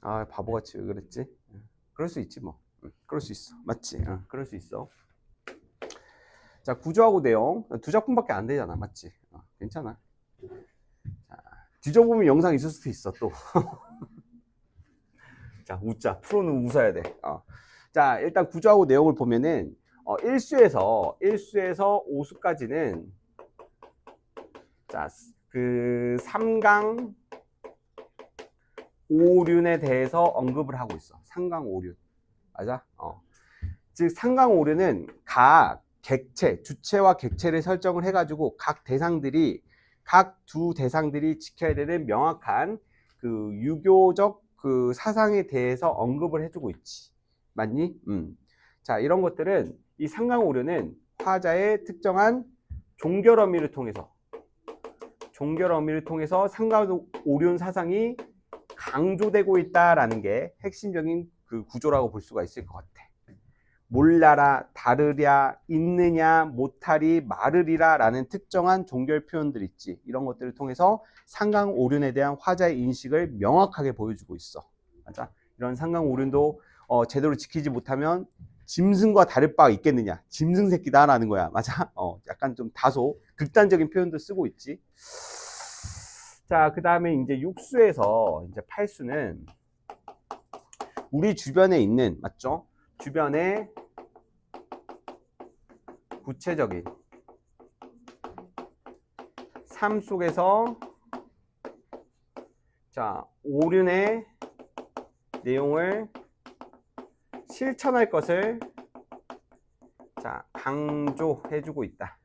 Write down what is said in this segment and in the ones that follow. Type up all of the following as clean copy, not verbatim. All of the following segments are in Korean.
아, 바보같이 왜 그랬지? 그럴 수 있지 뭐. 그럴 수 있어. 맞지? 그럴 수 있어. 자, 구조하고 내용 두 작품밖에 안 되잖아. 맞지? 괜찮아. 자, 뒤져보면 영상 있을 수도 있어 또. 자, 웃자. 프로는 웃어야 돼. 자, 일단 구조하고 내용을 보면은 1수에서 5수까지는 자, 그 3강 5륜에 대해서 언급을 하고 있어. 3강 5륜. 맞아? 즉 3강 5륜은 각 객체, 주체와 객체를 설정을 해가지고 각 두 대상들이 지켜야 되는 명확한 그 유교적 그 사상에 대해서 언급을 해주고 있지. 맞니? 자, 이런 것들은 이 3강 5륜은 화자의 특정한 종결 의미를 통해서 3강 5륜 사상이 강조되고 있다라는 게 핵심적인 그 구조라고 볼 수가 있을 것 같아. 몰라라, 다르랴, 있느냐, 못하리, 말으리라 라는 특정한 종결 표현들 있지. 이런 것들을 통해서 상강 오륜에 대한 화자의 인식을 명확하게 보여주고 있어. 맞아? 이런 상강 오륜도 제대로 지키지 못하면 짐승과 다를 바가 있겠느냐. 짐승 새끼다 라는 거야. 맞아? 약간 좀 다소 극단적인 표현도 쓰고 있지. 자, 그 다음에 이제 6수에서 이제 8수는 우리 주변에 있는, 맞죠? 주변에 구체적인 삶 속에서 자, 오륜의 내용을 실천할 것을 자, 강조해주고 있다.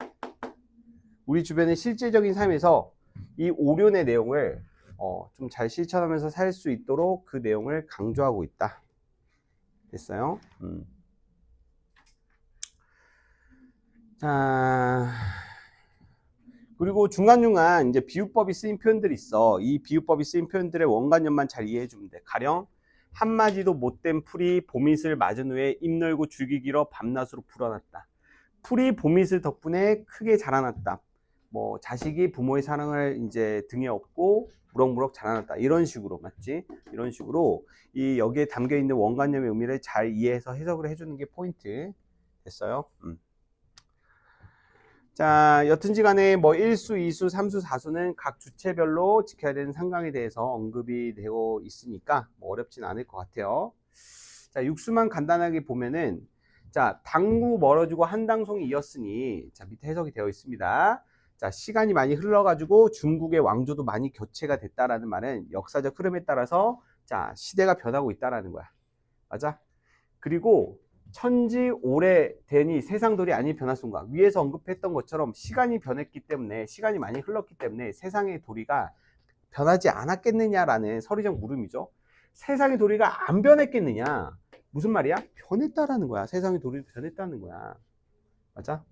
우리 주변의 실질적인 삶에서 이 오륜의 내용을 좀 잘 실천하면서 살 수 있도록 그 내용을 강조하고 있다. 됐어요? 자, 그리고 중간중간 이제 비유법이 쓰인 표현들이 있어. 이 비유법이 쓰인 표현들의 원관념만 잘 이해해 주면 돼. 가령 한마디도 못된 풀이 봄이슬 맞은 후에 입 넓고 줄기 길어 밤낮으로 불어났다. 풀이 봄이슬 덕분에 크게 자라났다. 뭐 자식이 부모의 사랑을 이제 등에 업고 무럭무럭 자라났다. 이런 식으로 맞지? 이런 식으로 이 여기에 담겨 있는 원관념의 의미를 잘 이해해서 해석을 해주는 게 포인트. 됐어요? 자, 여튼지 간에 뭐 1수, 2수, 3수, 4수는 각 주체별로 지켜야 되는 상강에 대해서 언급이 되고 있으니까 뭐 어렵진 않을 것 같아요. 자, 6수만 간단하게 보면은 자, 당구 멀어지고 한당송이 이었으니 자, 밑에 해석이 되어 있습니다. 자, 시간이 많이 흘러가지고 중국의 왕조도 많이 교체가 됐다라는 말은 역사적 흐름에 따라서 자, 시대가 변하고 있다라는 거야. 맞아? 그리고 천지 오래되니 세상돌이 아니 변화순간 위에서 언급했던 것처럼 시간이 변했기 때문에 시간이 많이 흘렀기 때문에 세상의 도리가 변하지 않았겠느냐라는 서리적 물음이죠. 세상의 도리가 안 변했겠느냐? 무슨 말이야? 변했다라는 거야. 세상의 도리도 변했다는 거야. 맞아?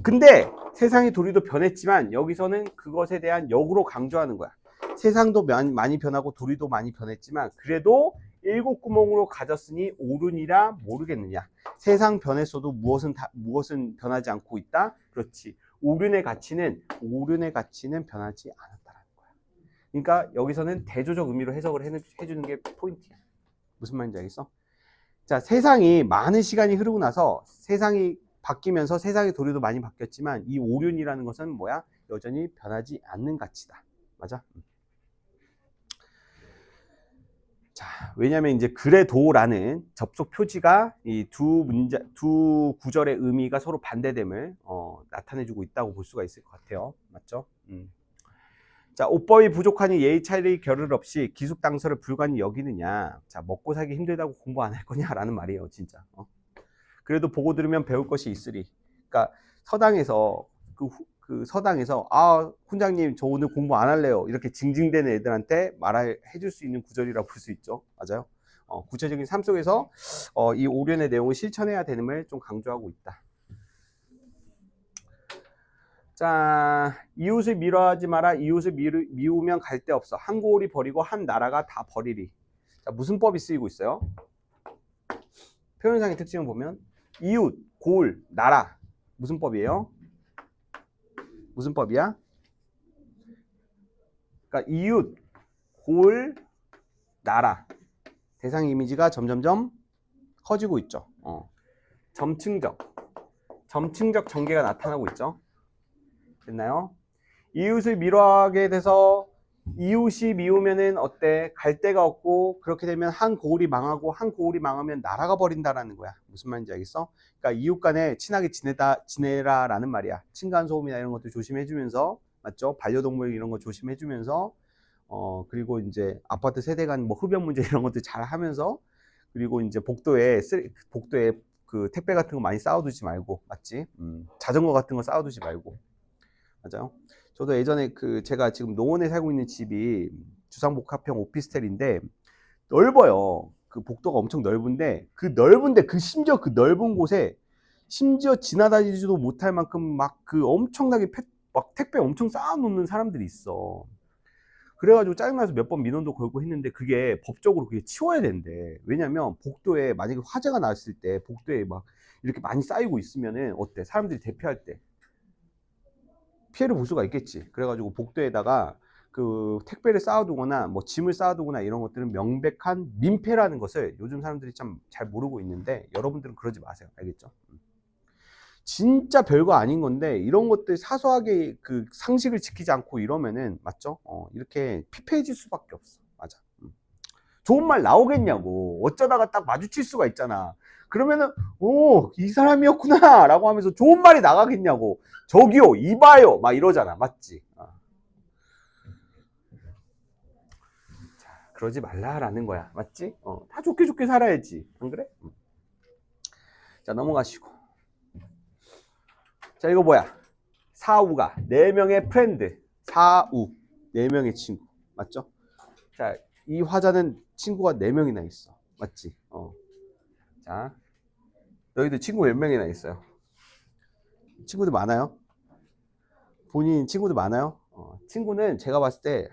근데 세상의 도리도 변했지만 여기서는 그것에 대한 역으로 강조하는 거야. 세상도 많이 변하고 도리도 많이 변했지만 그래도 일곱 구멍으로 가졌으니 옳으니라 모르겠느냐. 세상 변했어도 무엇은 변하지 않고 있다. 그렇지. 옳은의 가치는 변하지 않았다라는 거야. 그러니까 여기서는 대조적 의미로 해석을 해주는 게 포인트야. 무슨 말인지 알겠어? 자, 세상이 많은 시간이 흐르고 나서 세상이 바뀌면서 세상의 도리도 많이 바뀌었지만 이 오륜이라는 것은 뭐야? 여전히 변하지 않는 가치다. 맞아? 자, 왜냐면 이제 그래도라는 접속 표지가 이 두 구절의 의미가 서로 반대됨을 나타내주고 있다고 볼 수가 있을 것 같아요. 맞죠? 자, 옷법이 부족하니 예의 차리 겨를 없이 기숙 당서를 불관히 여기느냐. 자, 먹고 살기 힘들다고 공부 안 할 거냐라는 말이에요, 진짜. 그래도 보고 들으면 배울 것이 있으리. 그러니까 서당에서 그 서당에서 훈장님 저 오늘 공부 안 할래요. 이렇게 징징대는 애들한테 해줄 수 있는 구절이라고 볼 수 있죠. 맞아요. 구체적인 삶 속에서 이 오련의 내용을 실천해야 되는을 좀 강조하고 있다. 자, 이웃을 미워하지 마라. 이웃을 미우면 갈 데 없어. 한 고을이 버리고 한 나라가 다 버리리. 자, 무슨 법이 쓰이고 있어요? 표현상의 특징을 보면 이웃, 고을, 나라. 무슨 법이에요? 무슨 법이야? 그러니까 이웃, 고을, 나라. 대상 이미지가 점점점 커지고 있죠. 점층적 전개가 나타나고 있죠. 됐나요? 이웃을 미워하게 돼서 이웃이 미우면은 어때? 갈 데가 없고, 그렇게 되면 한 고을이 망하고, 한 고을이 망하면 나라가 버린다라는 거야. 무슨 말인지 알겠어? 그러니까 이웃 간에 친하게 지내라라는 말이야. 층간소음이나 이런 것도 조심해주면서, 맞죠? 반려동물 이런 거 조심해주면서, 그리고 이제 아파트 세대 간 뭐 흡연 문제 이런 것도 잘 하면서, 그리고 이제 복도에 그 택배 같은 거 많이 쌓아두지 말고, 맞지? 자전거 같은 거 쌓아두지 말고. 맞아요. 저도 예전에 제가 지금 농원에 살고 있는 집이 주상복합형 오피스텔인데 넓어요. 그 복도가 엄청 넓은데 심지어 그 넓은 곳에 심지어 지나다니지도 못할 만큼 막 엄청나게 막 택배 엄청 쌓아놓는 사람들이 있어. 그래가지고 짜증나서 몇 번 민원도 걸고 했는데 그게 법적으로 그게 치워야 된대. 왜냐면 복도에 만약에 화재가 났을 때 복도에 막 이렇게 많이 쌓이고 있으면은 어때? 사람들이 대피할 때 피해를 볼 수가 있겠지. 그래가지고 복도에다가 그 택배를 쌓아두거나 뭐 짐을 쌓아두거나 이런 것들은 명백한 민폐라는 것을 요즘 사람들이 참 잘 모르고 있는데 여러분들은 그러지 마세요. 알겠죠? 진짜 별거 아닌 건데 이런 것들 사소하게 그 상식을 지키지 않고 이러면은 맞죠? 이렇게 피폐해질 수밖에 없어. 맞아. 좋은 말 나오겠냐고. 어쩌다가 딱 마주칠 수가 있잖아. 그러면은 이 사람이었구나 라고 하면서 좋은 말이 나가겠냐고. 저기요 이봐요 막 이러잖아. 맞지? 자, 그러지 말라라는 거야. 맞지? 다 좋게 좋게 살아야지. 안 그래? 자, 넘어가시고. 자, 이거 뭐야? 사우가 4명의 프렌드. 사우 4명의 친구. 맞죠? 자, 이 화자는 친구가 4명이나 있어. 맞지? 자, 너희들 친구 몇 명이나 있어요? 친구들 많아요? 본인 친구들 많아요? 친구는 제가 봤을 때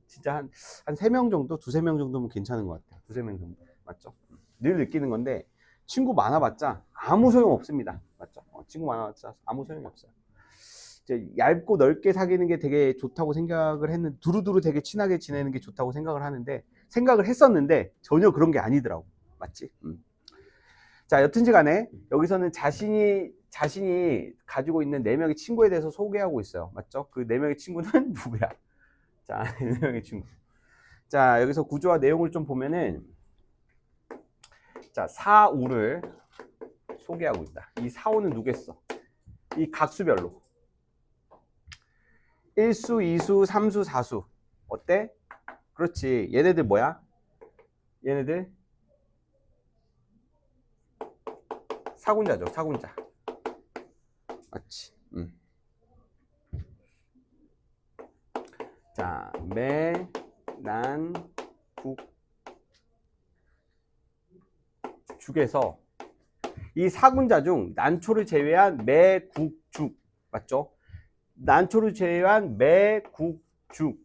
진짜 한 3명 정도? 2-3명 정도면 괜찮은 것 같아요. 2-3명 정도. 맞죠? 늘 느끼는 건데, 친구 많아봤자 아무 소용 없습니다. 맞죠? 친구 많아봤자 아무 소용이 없어요. 이제 얇고 넓게 사귀는 게 되게 좋다고 생각을 했는데, 두루두루 되게 친하게 지내는 게 좋다고 생각을 했었는데, 전혀 그런 게 아니더라고. 맞지? 자, 여튼지 간에 여기서는 자신이 가지고 있는 4명의 친구에 대해서 소개하고 있어요. 맞죠? 그 4명의 친구는 누구야? 자, 4명의 친구. 자, 여기서 구조와 내용을 좀 보면은, 자, 사우를 소개하고 있다. 이 사우는 누겠어? 이 각수별로. 1수, 2수, 3수, 4수. 어때? 그렇지. 얘네들 뭐야? 얘네들 사군자죠. 사군자. 맞지? 자, 매, 난, 국, 죽에서 이 사군자 중 난초를 제외한 매, 국, 죽. 맞죠? 난초를 제외한 매, 국, 죽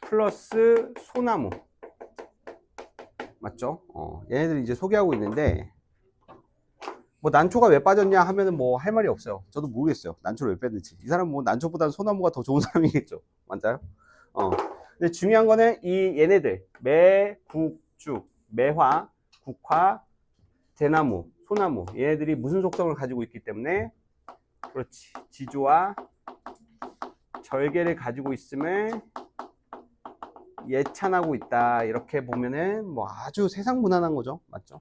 플러스 소나무. 맞죠? 얘네들이 이제 소개하고 있는데, 뭐 난초가 왜 빠졌냐 하면은 뭐 할 말이 없어요. 저도 모르겠어요. 난초를 왜 뺐는지. 이 사람은 뭐 난초보다는 소나무가 더 좋은 사람이겠죠. 맞아요? 근데 중요한 거는 얘네들 매, 국, 죽, 매화, 국화, 대나무, 소나무 얘네들이 무슨 속성을 가지고 있기 때문에 그렇지. 지조와 절개를 가지고 있음을 예찬하고 있다. 이렇게 보면은 뭐 아주 세상 무난한 거죠. 맞죠?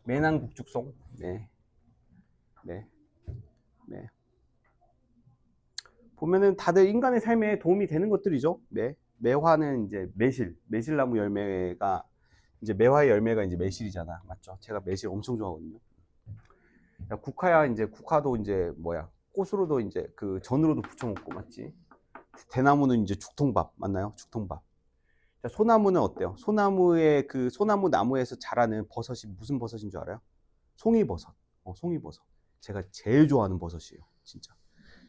매난국죽송. 네. 보면은 다들 인간의 삶에 도움이 되는 것들이죠. 매화는 이제 매실나무 열매가 이제 매화의 열매가 이제 매실이잖아. 맞죠? 제가 매실 엄청 좋아하거든요. 국화야 이제 국화도 이제 뭐야? 꽃으로도 이제 그 전으로도 부쳐 먹고 맞지? 대나무는 이제 죽통밥 맞나요? 죽통밥. 자, 소나무는 어때요? 소나무의 그 소나무 나무에서 자라는 버섯이 무슨 버섯인 줄 알아요? 송이버섯. 송이버섯. 제가 제일 좋아하는 버섯이에요. 진짜.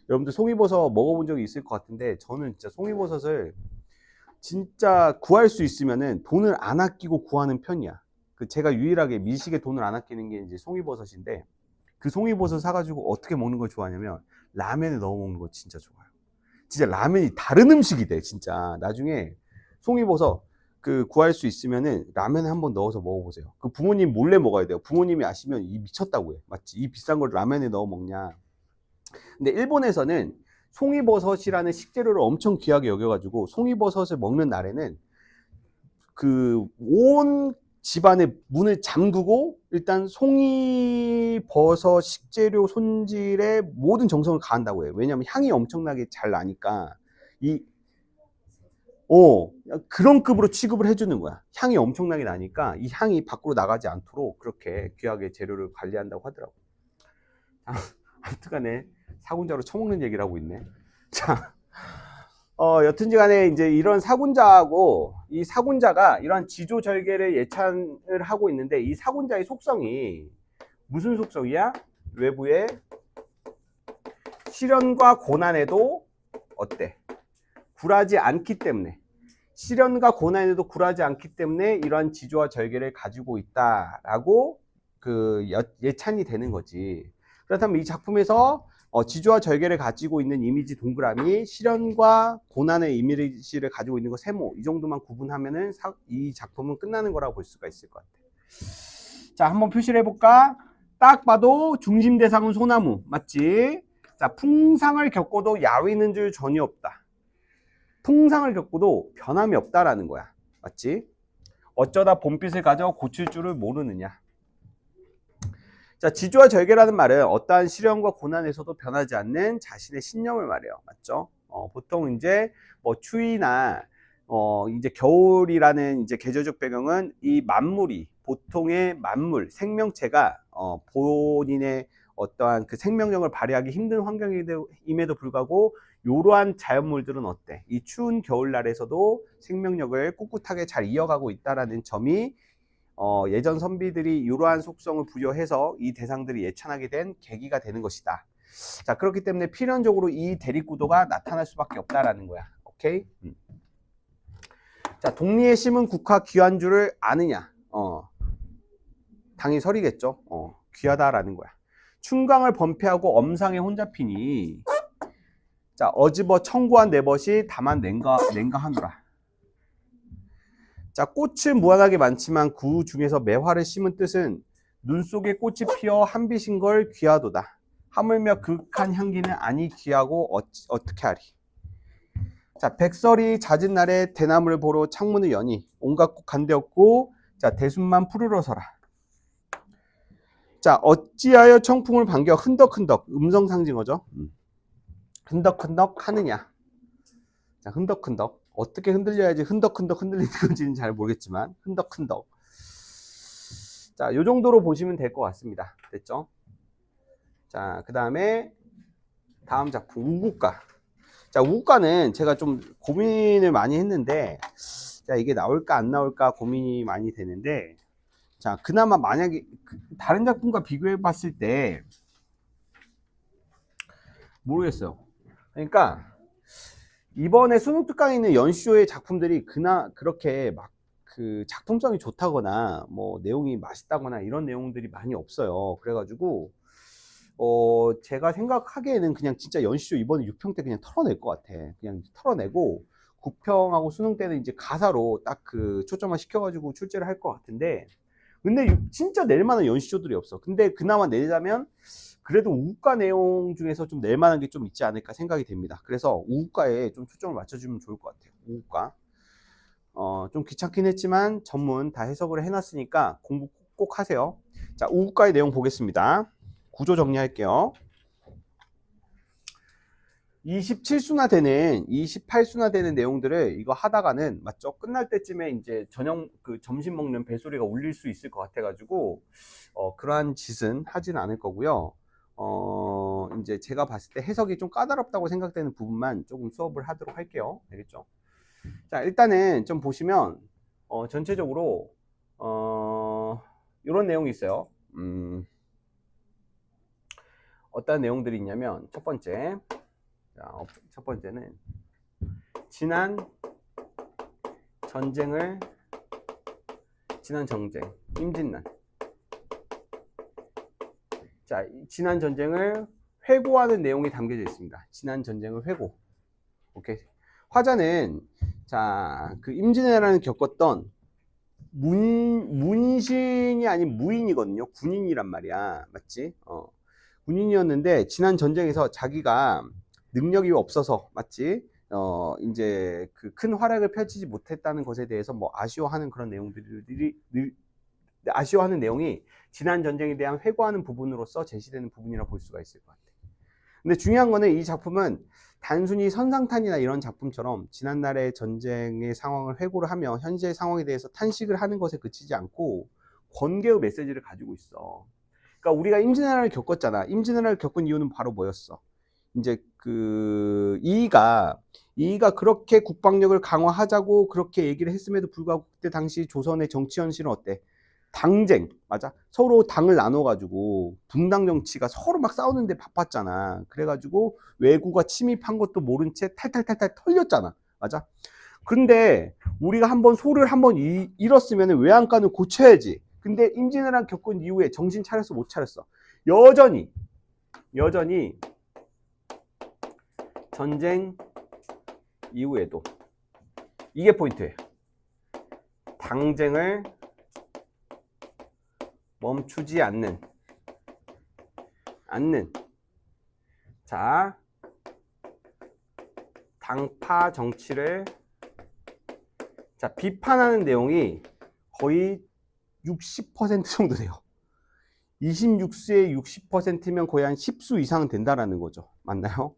여러분들 송이버섯 먹어본 적이 있을 것 같은데 저는 진짜 송이버섯을 진짜 구할 수 있으면은 돈을 안 아끼고 구하는 편이야. 제가 유일하게 미식에 돈을 안 아끼는 게 이제 송이버섯인데 그 송이버섯 사가지고 어떻게 먹는 걸 좋아하냐면 라면에 넣어 먹는 거 진짜 좋아요. 진짜 라면이 다른 음식이 돼. 진짜 나중에 송이버섯 그 구할 수 있으면은 라면에 한번 넣어서 먹어보세요. 그 부모님 몰래 먹어야 돼요. 부모님이 아시면 이 미쳤다고 해. 맞지? 이 비싼 걸 라면에 넣어 먹냐. 근데 일본에서는 송이버섯이라는 식재료를 엄청 귀하게 여겨가지고 송이버섯을 먹는 날에는 그 온 집안의 문을 잠그고 일단 송이버섯 식재료 손질에 모든 정성을 가한다고 해요. 왜냐하면 향이 엄청나게 잘 나니까 이 그런 급으로 취급을 해주는 거야. 향이 엄청나게 나니까 이 향이 밖으로 나가지 않도록 그렇게 귀하게 재료를 관리한다고 하더라고. 아무튼간에 사군자로 처먹는 얘기를 하고 있네. 자, 여튼지 간에 이제 이런 사군자하고 이 사군자가 이런 지조절개를 예찬을 하고 있는데 이 사군자의 속성이 무슨 속성이야? 외부의 시련과 고난에도 어때? 굴하지 않기 때문에 시련과 고난에도 굴하지 않기 때문에 이러한 지조와 절개를 가지고 있다라고 그 예찬이 되는 거지. 그렇다면 이 작품에서 지조와 절개를 가지고 있는 이미지 동그라미, 시련과 고난의 이미지를 가지고 있는 거 세모, 이 정도만 구분하면은 이 작품은 끝나는 거라고 볼 수가 있을 것 같아. 자, 한번 표시를 해볼까? 딱 봐도 중심 대상은 소나무, 맞지? 자, 풍상을 겪어도 야위는 줄 전혀 없다. 풍상을 겪어도 변함이 없다라는 거야, 맞지? 어쩌다 봄빛을 가져 고칠 줄을 모르느냐. 자, 지조와 절개라는 말은 어떠한 시련과 고난에서도 변하지 않는 자신의 신념을 말해요. 맞죠? 보통 이제 뭐 추위나 이제 겨울이라는 이제 계절적 배경은 이 만물이 보통의 만물 생명체가 본인의 어떠한 그 생명력을 발휘하기 힘든 환경임에도 불구하고 이러한 자연물들은 어때? 이 추운 겨울날에서도 생명력을 꿋꿋하게 잘 이어가고 있다라는 점이 예전 선비들이 이러한 속성을 부여해서 이 대상들이 예찬하게 된 계기가 되는 것이다. 자, 그렇기 때문에 필연적으로 이 대립구도가 나타날 수밖에 없다라는 거야. 오케이? 자, 독리의 심은 국화 귀한 줄을 아느냐? 당연히 설이겠죠. 귀하다라는 거야. 충강을 범패하고 엄상에 혼자 피니. 자, 어집어 청구한 내 벗이 다만 냉가하노라. 자, 꽃은 무한하게 많지만 그 중에서 매화를 심은 뜻은 눈 속에 꽃이 피어 한빛인 걸 귀하도다. 하물며 극한 향기는 아니 귀하고 어떻게 하리. 자, 백설이 잦은 날에 대나무를 보러 창문을 여니 온갖 꽃 간데없고 자, 대순만 푸르러 서라. 자, 어찌하여 청풍을 반겨 흔덕흔덕 음성 상징어죠. 흔덕흔덕 하느냐. 자, 흔덕흔덕 어떻게 흔들려야지 흔덕흔덕 흔들리는 건지는 잘 모르겠지만 흔덕흔덕. 자, 요 정도로 보시면 될 것 같습니다. 됐죠? 자, 그 다음에 다음 작품 우국가. 자, 우국가는 제가 좀 고민을 많이 했는데 자, 이게 나올까 안 나올까 고민이 많이 되는데 자, 그나마 만약에 다른 작품과 비교해 봤을 때 모르겠어요. 그러니까 이번에 수능 특강에 있는 연쇼의 작품들이 그렇게 막 그 작품성이 좋다거나 뭐 내용이 맛있다거나 이런 내용들이 많이 없어요. 그래가지고 제가 생각하기에는 그냥 진짜 연쇼 이번에 6평 때 그냥 털어낼 것 같아. 그냥 털어내고 9평하고 수능 때는 이제 가사로 딱 그 초점화 시켜가지고 출제를 할 것 같은데 근데 진짜 낼 만한 연시조들이 없어. 근데 그나마 내자면 그래도 우국가 내용 중에서 좀 낼 만한 게 좀 있지 않을까 생각이 됩니다. 그래서 우국가에 좀 초점을 맞춰주면 좋을 것 같아요. 우국가. 좀 귀찮긴 했지만 전문 다 해석을 해놨으니까 공부 꼭 하세요. 자, 우국가의 내용 보겠습니다. 구조 정리할게요. 27수나 되는 28수나 되는 내용들을 이거 하다가는 맞죠? 끝날 때쯤에 이제 점심 먹는 벨소리가 울릴 수 있을 것 같아 가지고 그러한 짓은 하진 않을 거고요. 이제 제가 봤을 때 해석이 좀 까다롭다고 생각되는 부분만 조금 수업을 하도록 할게요. 알겠죠? 자, 일단은 좀 보시면 전체적으로 이런 내용이 있어요. 어떤 내용들이 있냐면 첫 번째, 자, 첫 번째는 지난 전쟁 임진난. 자, 지난 전쟁을 회고하는 내용이 담겨져 있습니다. 지난 전쟁을 회고. 오케이. 화자는 자, 그 임진왜란을 겪었던 문신이 아닌 무인이거든요. 군인이란 말이야. 맞지? 군인이었는데 지난 전쟁에서 자기가 능력이 없어서 맞지? 이제 그 큰 활약을 펼치지 못했다는 것에 대해서 뭐 아쉬워하는 그런 내용들이 아쉬워하는 내용이 지난 전쟁에 대한 회고하는 부분으로서 제시되는 부분이라고 볼 수가 있을 것 같아. 근데 중요한 거는 이 작품은 단순히 선상탄이나 이런 작품처럼 지난날의 전쟁의 상황을 회고를 하며 현재의 상황에 대해서 탄식을 하는 것에 그치지 않고 권계의 메시지를 가지고 있어. 그러니까 우리가 임진왜란을 겪었잖아. 임진왜란을 겪은 이유는 바로 뭐였어? 이제 그 이이가 그렇게 국방력을 강화하자고 그렇게 얘기를 했음에도 불구하고 그때 당시 조선의 정치 현실은 어때? 당쟁, 맞아? 서로 당을 나눠가지고 분당 정치가 서로 막 싸우는데 바빴잖아. 그래가지고 외구가 침입한 것도 모른 채 탈탈탈탈 털렸잖아. 맞아? 근데 우리가 한번 소를 한번 잃었으면 외양간을 고쳐야지. 근데 임진왜란 겪은 이후에 정신 차렸어, 못 차렸어? 여전히 전쟁 이후에도 이게 포인트예요. 당쟁을 멈추지 않는 자, 당파 정치를 자, 비판하는 내용이 거의 60% 정도 돼요. 26수의 60%면 거의 한 10수 이상은 된다라는 거죠. 맞나요?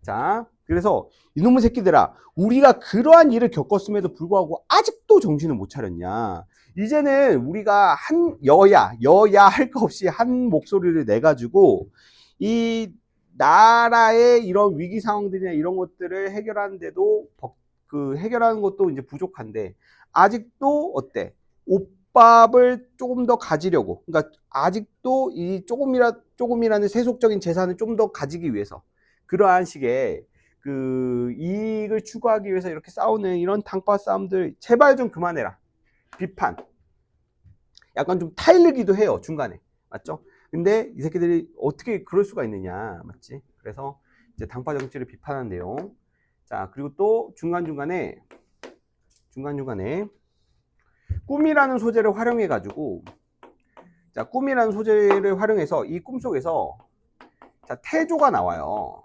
자, 그래서 이놈의 새끼들아, 우리가 그러한 일을 겪었음에도 불구하고 아직도 정신을 못 차렸냐. 이제는 우리가 한 여야 할 거 없이 한 목소리를 내가지고 이 나라의 이런 위기 상황들이나 이런 것들을 해결하는데도 해결하는 것도 이제 부족한데 아직도 어때? 옷밥을 조금 더 가지려고. 그러니까 아직도 이 조금이라는 세속적인 재산을 좀 더 가지기 위해서 그러한 식의 그 이익을 추구하기 위해서 이렇게 싸우는 이런 당파 싸움들 제발 좀 그만해라. 비판. 약간 좀 타일르기도 해요. 중간에. 맞죠? 근데 이 새끼들이 어떻게 그럴 수가 있느냐. 맞지? 그래서 이제 당파 정치를 비판한 내용. 자, 그리고 또 중간중간에 꿈이라는 소재를 활용해 가지고 자, 꿈이라는 소재를 활용해서 이 꿈 속에서 자, 태조가 나와요.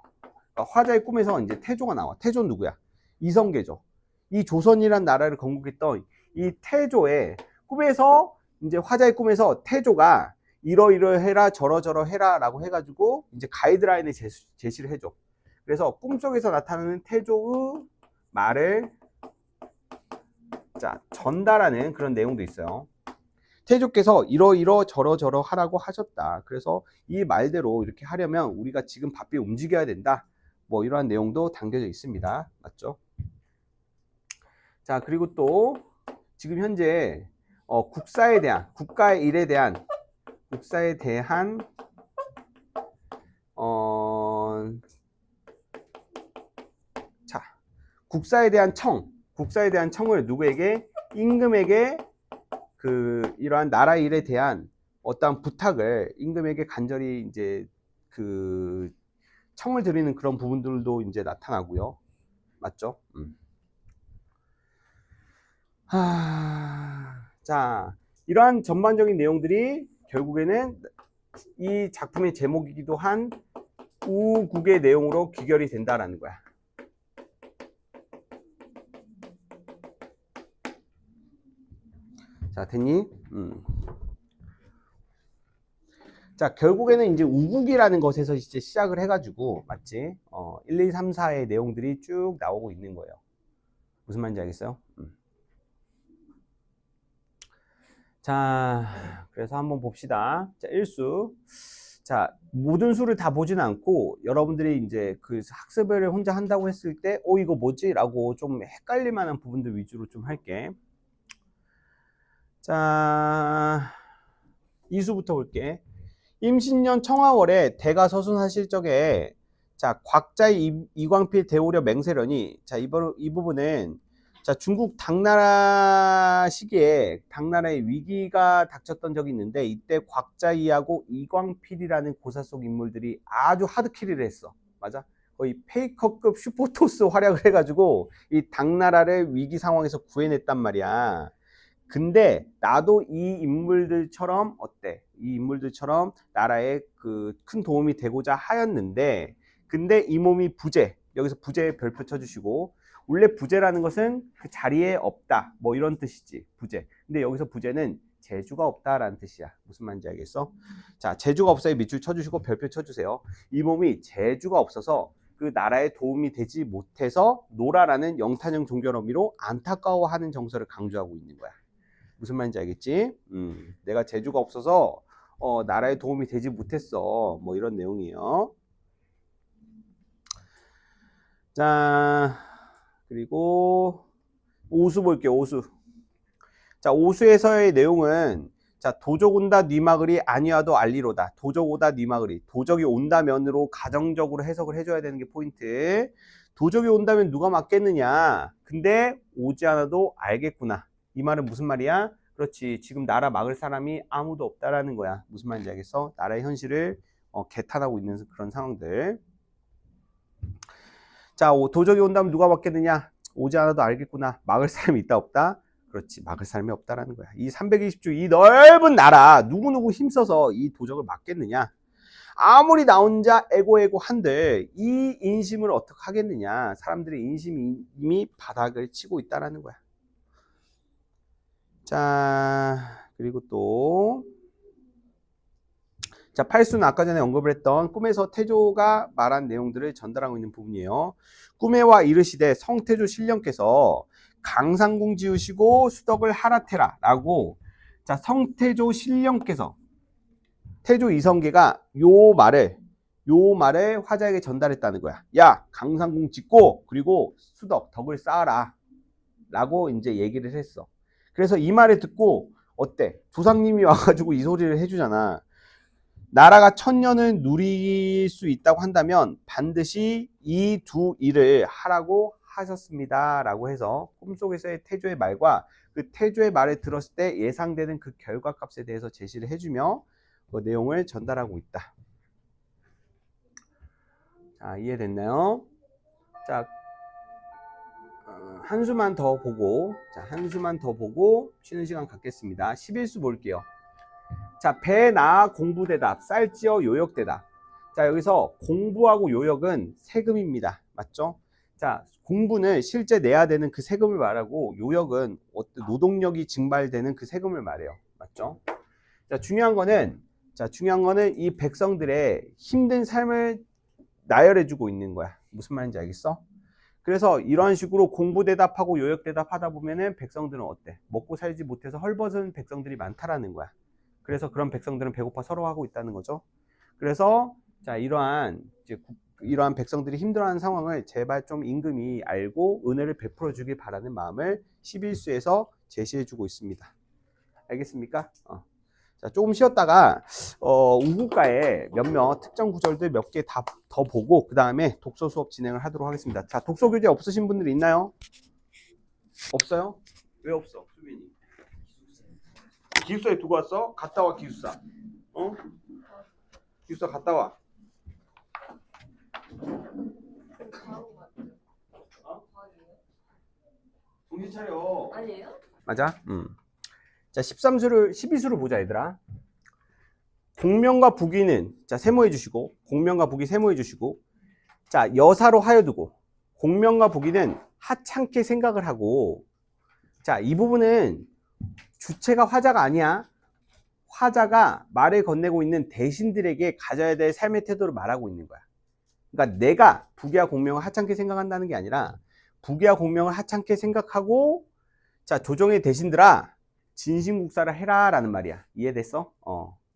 그러니까 화자의 꿈에서 이제 태조가 나와. 태조는 누구야? 이성계죠. 이 조선이란 나라를 건국했던 이 태조의 꿈에서 이제 화자의 꿈에서 태조가 이러이러해라 저러저러해라 라고 해가지고 이제 가이드라인을 제시를 해줘. 그래서 꿈속에서 나타나는 태조의 말을 자 전달하는 그런 내용도 있어요. 태조께서 이러이러 저러저러 하라고 하셨다. 그래서 이 말대로 이렇게 하려면 우리가 지금 바삐 움직여야 된다. 뭐 이러한 내용도 담겨져 있습니다. 맞죠? 자, 그리고 또 지금 현재 국사에 대한 국가의 일에 대한 국사에 대한 자, 국사에 대한 청을 누구에게 임금에게 이러한 나라 일에 대한 어떠한 부탁을 임금에게 간절히 이제 청을 드리는 그런 부분들도 이제 나타나고요. 맞죠? 자, 이러한 전반적인 내용들이 결국에는 이 작품의 제목이기도 한 우국의 내용으로 귀결이 된다라는 거야. 자, 됐니? 자, 결국에는 이제 우국이라는 것에서 이제 시작을 해가지고, 맞지? 1, 2, 3, 4의 내용들이 쭉 나오고 있는 거예요. 무슨 말인지 알겠어요? 자, 그래서 한번 봅시다. 자, 1수. 자, 모든 수를 다 보지는 않고, 여러분들이 이제 그 학습을 혼자 한다고 했을 때, 이거 뭐지? 라고 좀 헷갈릴 만한 부분들 위주로 좀 할게. 자, 2수부터 볼게. 임신년 청하월에 대가 서순하실 적에 자 곽자의 이광필 대오려 맹세련이 자 이 부분은 자 중국 당나라 시기에 당나라의 위기가 닥쳤던 적이 있는데 이때 곽자이하고 이광필이라는 고사 속 인물들이 아주 하드캐리를 했어. 맞아? 거의 페이커급 슈퍼토스 활약을 해가지고 이 당나라를 위기 상황에서 구해냈단 말이야. 근데 나도 이 인물들처럼 어때? 이 인물들처럼 나라에 그 큰 도움이 되고자 하였는데, 근데 이 몸이 부재. 여기서 부재 별표 쳐주시고, 원래 부재라는 것은 그 자리에 없다, 뭐 이런 뜻이지, 부재. 근데 여기서 부재는 재주가 없다라는 뜻이야. 무슨 말인지 알겠어? 자, 재주가 없어요. 밑줄 쳐주시고 별표 쳐주세요. 이 몸이 재주가 없어서 그 나라에 도움이 되지 못해서 노라라는 영탄형 종결 어미로 안타까워하는 정서를 강조하고 있는 거야. 무슨 말인지 알겠지? 내가 재주가 없어서 나라에 도움이 되지 못했어. 뭐 이런 내용이에요. 자, 그리고 오수 볼게요. 오수. 자, 오수에서의 내용은 자, 도적 온다 니마그리 아니와도 알리로다. 도적 오다 니마그리. 도적이 온다면으로 가정적으로 해석을 해줘야 되는 게 포인트. 도적이 온다면 누가 막겠느냐. 근데 오지 않아도 알겠구나. 이 말은 무슨 말이야? 그렇지. 지금 나라 막을 사람이 아무도 없다라는 거야. 무슨 말인지 알겠어? 나라의 현실을 개탄하고 있는 그런 상황들. 자, 도적이 온다면 누가 막겠느냐? 오지 않아도 알겠구나. 막을 사람이 있다 없다? 그렇지. 막을 사람이 없다라는 거야. 이 320주 이 넓은 나라 누구누구 힘써서 이 도적을 막겠느냐? 아무리 나 혼자 에고에고 한들 이 인심을 어떻게 하겠느냐? 사람들의 인심이 이미 바닥을 치고 있다라는 거야. 자, 그리고 또 자, 팔수는 아까 전에 언급을 했던 꿈에서 태조가 말한 내용들을 전달하고 있는 부분이에요. 꿈에와 이르시되 성태조 신령께서 강상궁 지으시고 수덕을 하라테라 라고, 자, 성태조 신령께서 태조 이성계가 요 말을 화자에게 전달했다는 거야. 야, 강상궁 짓고 그리고 수덕 덕을 쌓아라 라고 이제 얘기를 했어. 그래서 이 말을 듣고 어때? 조상님이 와가지고 이 소리를 해주잖아. 나라가 천년을 누릴 수 있다고 한다면 반드시 이 두 일을 하라고 하셨습니다 라고 해서 꿈속에서의 태조의 말과 그 태조의 말을 들었을 때 예상되는 그 결과값에 대해서 제시를 해주며 그 내용을 전달하고 있다. 자, 이해됐나요? 자, 한 수만 더 보고, 쉬는 시간 갖겠습니다. 11수 볼게요. 자, 배나 공부대답, 쌀지어 요역대답. 자, 여기서 공부하고 요역은 세금입니다. 맞죠? 자, 공부는 실제 내야 되는 그 세금을 말하고 요역은 어떤 노동력이 증발되는 그 세금을 말해요. 맞죠? 자, 중요한 거는 이 백성들의 힘든 삶을 나열해주고 있는 거야. 무슨 말인지 알겠어? 그래서 이런 식으로 공부대답하고 요역대답 하다 보면은 백성들은 어때? 먹고 살지 못해서 헐벗은 백성들이 많다라는 거야. 그래서 그런 백성들은 배고파 서러워하고 있다는 거죠. 그래서 자, 이러한 백성들이 힘들어하는 상황을 제발 좀 임금이 알고 은혜를 베풀어 주길 바라는 마음을 11수에서 제시해주고 있습니다. 알겠습니까? 자, 조금 쉬었다가 우국가의 몇몇 특정 구절들 몇 개 더 보고 그 다음에 독서 수업 진행을 하도록 하겠습니다. 자, 독서 교재 없으신 분들 있나요? 없어요? 왜 없어? 수빈이. 기숙사에 두고 왔어? 갔다 와. 기숙사. 기숙사 갔다 와. 정신 차려. 아니에요? 맞아? 자, 12수를 보자, 얘들아. 공명과 부귀는, 자, 세모해 주시고, 공명과 부귀 세모해 주시고, 자, 여사로 하여 두고, 공명과 부귀는 하찮게 생각을 하고, 자, 이 부분은 주체가 화자가 아니야. 화자가 말을 건네고 있는 대신들에게 가져야 될 삶의 태도를 말하고 있는 거야. 그러니까 내가 부귀와 공명을 하찮게 생각한다는 게 아니라 부귀와 공명을 하찮게 생각하고, 자, 조정의 대신들아 진심국사를 해라 라는 말이야. 이해됐어?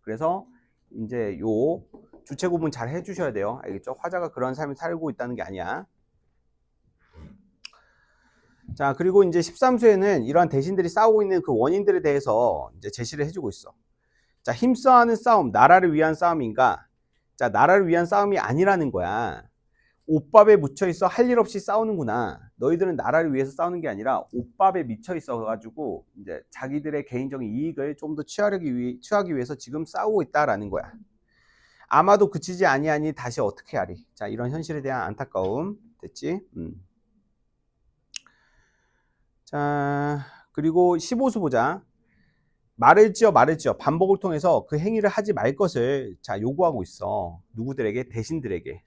그래서 이제 요 주체 구분 잘 해주셔야 돼요. 알겠죠? 화자가 그런 삶을 살고 있다는 게 아니야. 자, 그리고 이제 13수에는 이러한 대신들이 싸우고 있는 그 원인들에 대해서 이제 제시를 해주고 있어. 자, 힘써하는 싸움, 나라를 위한 싸움인가? 자, 나라를 위한 싸움이 아니라는 거야. 옷밥에 묻혀 있어 할 일 없이 싸우는구나. 너희들은 나라를 위해서 싸우는 게 아니라 옷밥에 미쳐 있어 가지고 이제 자기들의 개인적인 이익을 좀 더 취하기 위해서 지금 싸우고 있다라는 거야. 아마도 그치지 아니하니 다시 어떻게 하리. 자, 이런 현실에 대한 안타까움. 됐지? 자, 그리고 15수 보자. 말을 지어 반복을 통해서 그 행위를 하지 말 것을 자 요구하고 있어. 누구들에게? 대신들에게.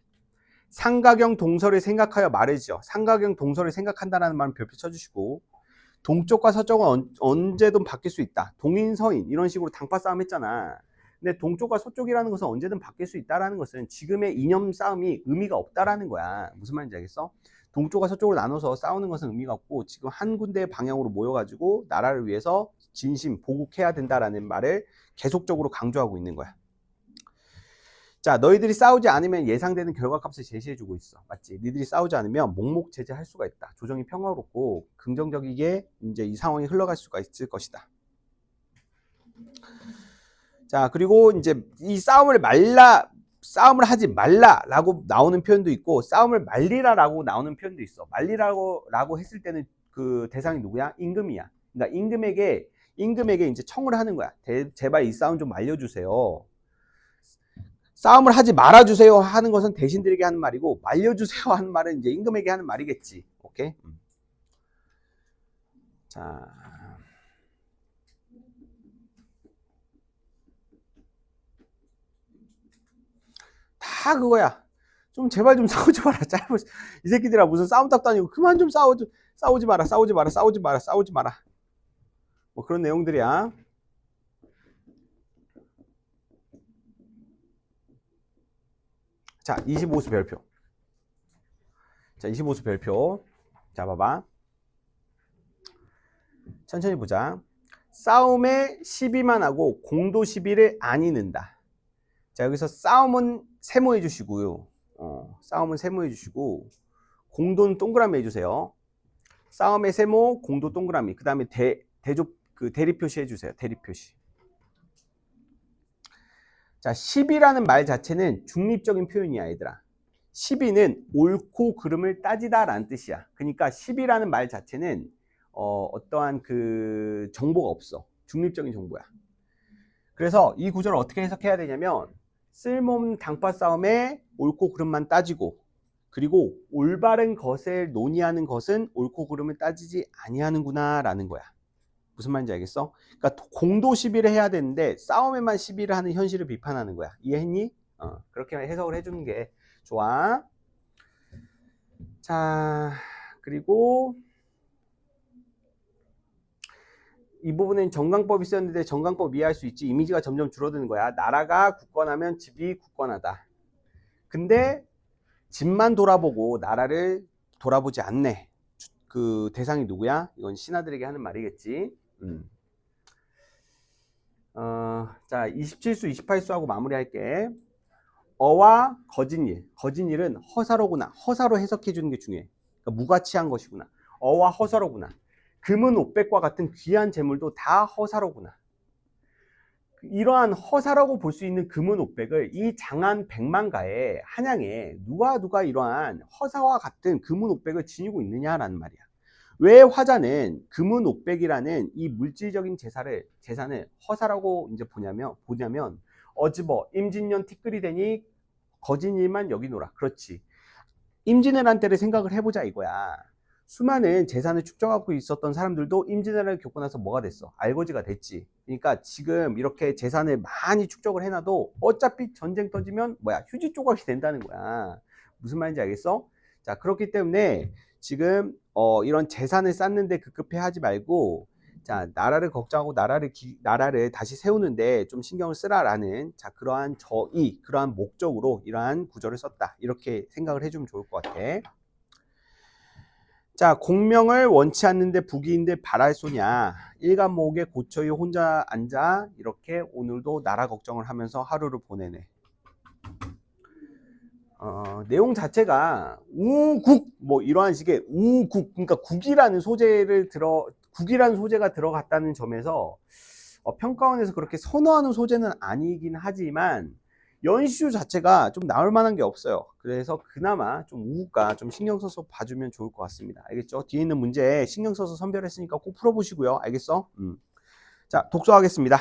삼각형 동서를 생각하여 말을 지어. 삼각형 동서를 생각한다는 말은 별표 쳐주시고, 동쪽과 서쪽은 언제든 바뀔 수 있다. 동인 서인 이런 식으로 당파 싸움 했잖아. 근데 동쪽과 서쪽이라는 것은 언제든 바뀔 수 있다라는 것은 지금의 이념 싸움이 의미가 없다라는 거야. 무슨 말인지 알겠어? 동쪽과 서쪽으로 나눠서 싸우는 것은 의미가 없고 지금 한 군데의 방향으로 모여가지고 나라를 위해서 진심 보국해야 된다라는 말을 계속적으로 강조하고 있는 거야. 자, 너희들이 싸우지 않으면 예상되는 결과값을 제시해주고 있어. 맞지? 너희들이 싸우지 않으면 목목 제재할 수가 있다. 조정이 평화롭고 긍정적이게 이제 이 상황이 흘러갈 수가 있을 것이다. 자, 그리고 이제 이 싸움을 하지 말라라고 나오는 표현도 있고, 싸움을 말리라라고 나오는 표현도 있어. 말리라고 했을 때는 그 대상이 누구야? 임금이야. 그러니까 임금에게 이제 청을 하는 거야. 제발 이 싸움 좀 말려주세요. 싸움을 하지 말아주세요 하는 것은 대신들에게 하는 말이고, 말려주세요 하는 말은 이제 임금에게 하는 말이겠지. 오케이? 자. 다 그거야. 좀 제발 좀 싸우지 마라. 이 새끼들아 무슨 싸움닭도 아니고 그만 좀 싸우지 마라. 뭐 그런 내용들이야. 자, 25수 별표. 자, 25수 별표. 자, 봐봐. 천천히 보자. 싸움에 시비만 하고 공도 시비를 안 이는다. 자, 여기서 싸움은 세모해 주시고요. 싸움은 세모해 주시고, 공도는 동그라미 해주세요. 싸움의 세모, 공도 동그라미. 그 다음에 대립 표시 해주세요. 대립 표시. 자, 시비라는 말 자체는 중립적인 표현이야, 얘들아. 시비는 옳고 그름을 따지다 라는 뜻이야. 그러니까 시비라는 말 자체는 어떠한 그 정보가 없어. 중립적인 정보야. 그래서 이 구절을 어떻게 해석해야 되냐면, 쓸모없는 당파 싸움에 옳고 그름만 따지고, 그리고 올바른 것을 논의하는 것은 옳고 그름을 따지지 아니하는구나 라는 거야. 무슨 말인지 알겠어? 그러니까 공도 시비를 해야 되는데 싸움에만 시비를 하는 현실을 비판하는 거야. 이해했니? 그렇게 해석을 해주는 게 좋아. 자, 그리고 이 부분은 정강법이 쓰였는데 정강법 이해할 수 있지. 이미지가 점점 줄어드는 거야. 나라가 굳건하면 집이 굳건하다. 근데 집만 돌아보고 나라를 돌아보지 않네. 그 대상이 누구야? 이건 신하들에게 하는 말이겠지. 자, 27수, 28수하고 마무리할게. 어와 거짓일. 거짓일은 허사로구나. 허사로 해석해 주는 게 중요해. 그러니까 무가치한 것이구나. 어와 허사로구나. 금은 500과 같은 귀한 재물도 다 허사로구나. 이러한 허사라고 볼 수 있는 금은 500을 이 장안 백만가에 한양에 누가 이러한 허사와 같은 금은 500을 지니고 있느냐라는 말이야. 왜 화자는 금은 500이라는 이 물질적인 재산을 허사라고 이제 보냐면 어즈버 임진년 티끌이 되니 거진일만 여기노라. 그렇지. 임진왜란 때를 생각을 해보자 이거야. 수많은 재산을 축적하고 있었던 사람들도 임진왜란을 겪고 나서 뭐가 됐어? 알거지가 됐지. 그러니까 지금 이렇게 재산을 많이 축적을 해놔도 어차피 전쟁 터지면 휴지 조각이 된다는 거야. 무슨 말인지 알겠어? 자, 그렇기 때문에 지금 이런 재산을 쌓는데 급급해 하지 말고, 자, 나라를 걱정하고 나라를 다시 세우는데 좀 신경을 쓰라라는, 자, 그러한 그러한 목적으로 이러한 구절을 썼다. 이렇게 생각을 해주면 좋을 것 같아. 자, 공명을 원치 않는데 부귀인들 바랄 소냐. 일간목에 고초히 혼자 앉아 이렇게 오늘도 나라 걱정을 하면서 하루를 보내네. 내용 자체가 우국 뭐 이러한 식의 우국, 그러니까 국이라는 소재가 들어갔다는 점에서 평가원에서 그렇게 선호하는 소재는 아니긴 하지만 연시주 자체가 좀 나올 만한 게 없어요. 그래서 그나마 좀 우국가 좀 신경 써서 봐주면 좋을 것 같습니다. 알겠죠? 뒤에 있는 문제 신경 써서 선별했으니까 꼭 풀어보시고요. 알겠어? 자, 독서하겠습니다.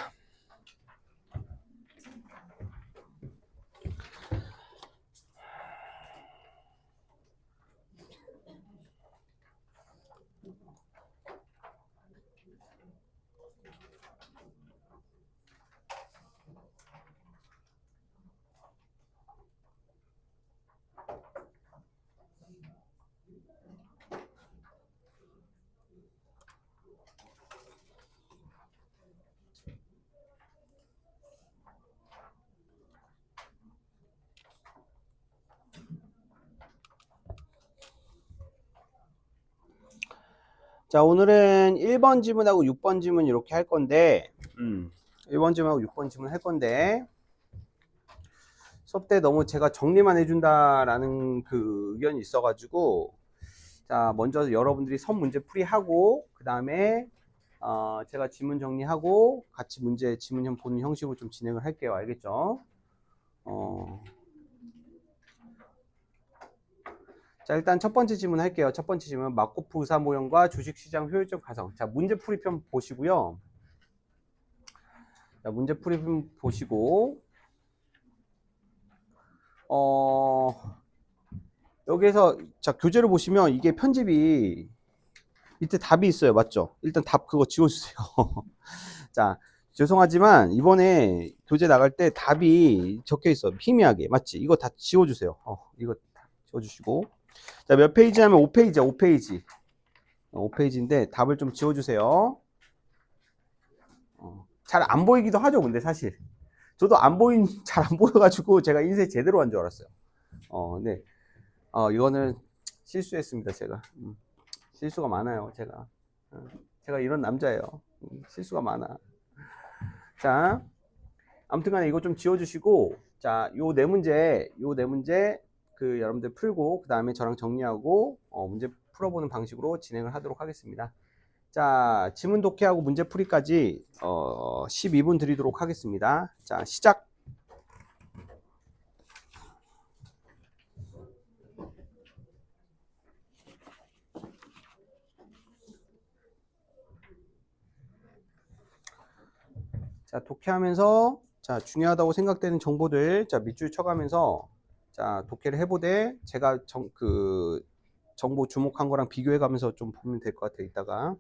자, 오늘은 1번 지문하고 6번 지문 이렇게 할 건데, 1번 지문하고 6번 지문 할 건데, 수업 때 너무 제가 정리만 해준다라는 그 의견이 있어가지고, 자, 먼저 여러분들이 선 문제 풀이하고, 그 다음에, 제가 지문 정리하고, 같이 지문형 보는 형식으로 좀 진행을 할게요. 알겠죠? 자, 일단 첫 번째 질문 할게요. 첫 번째 질문, 마코프 의사 모형과 주식시장 효율적 가성. 자, 문제 풀이편 보시고요. 자, 문제 풀이편 보시고, 여기에서, 자, 교재를 보시면 이게 편집이, 밑에 답이 있어요. 맞죠? 일단 답 그거 지워주세요. 자, 죄송하지만, 이번에 교재 나갈 때 답이 적혀 있어. 희미하게. 맞지? 이거 다 지워주세요. 이거 다 지워주시고. 자, 몇 페이지 하면 5페이지야, 5페이지. 5페이지인데 답을 좀 지워주세요. 잘 안 보이기도 하죠, 근데 사실. 저도 잘 안 보여가지고 제가 인쇄 제대로 한 줄 알았어요. 근데, 이거는 실수했습니다, 제가. 실수가 많아요, 제가. 제가 이런 남자예요. 실수가 많아. 자, 아무튼 간에 이거 좀 지워주시고, 자, 요 네 문제, 여러분들 풀고, 그 다음에 저랑 정리하고, 문제 풀어보는 방식으로 진행을 하도록 하겠습니다. 자, 지문 독해하고 문제 풀이까지 12분 드리도록 하겠습니다. 자, 시작. 자, 독해하면서 자, 중요하다고 생각되는 정보들 자, 밑줄 쳐가면서 자, 독해를 해보되 제가 정보 주목한 거랑 비교해 가면서 좀 보면 될 것 같아요. 이따가.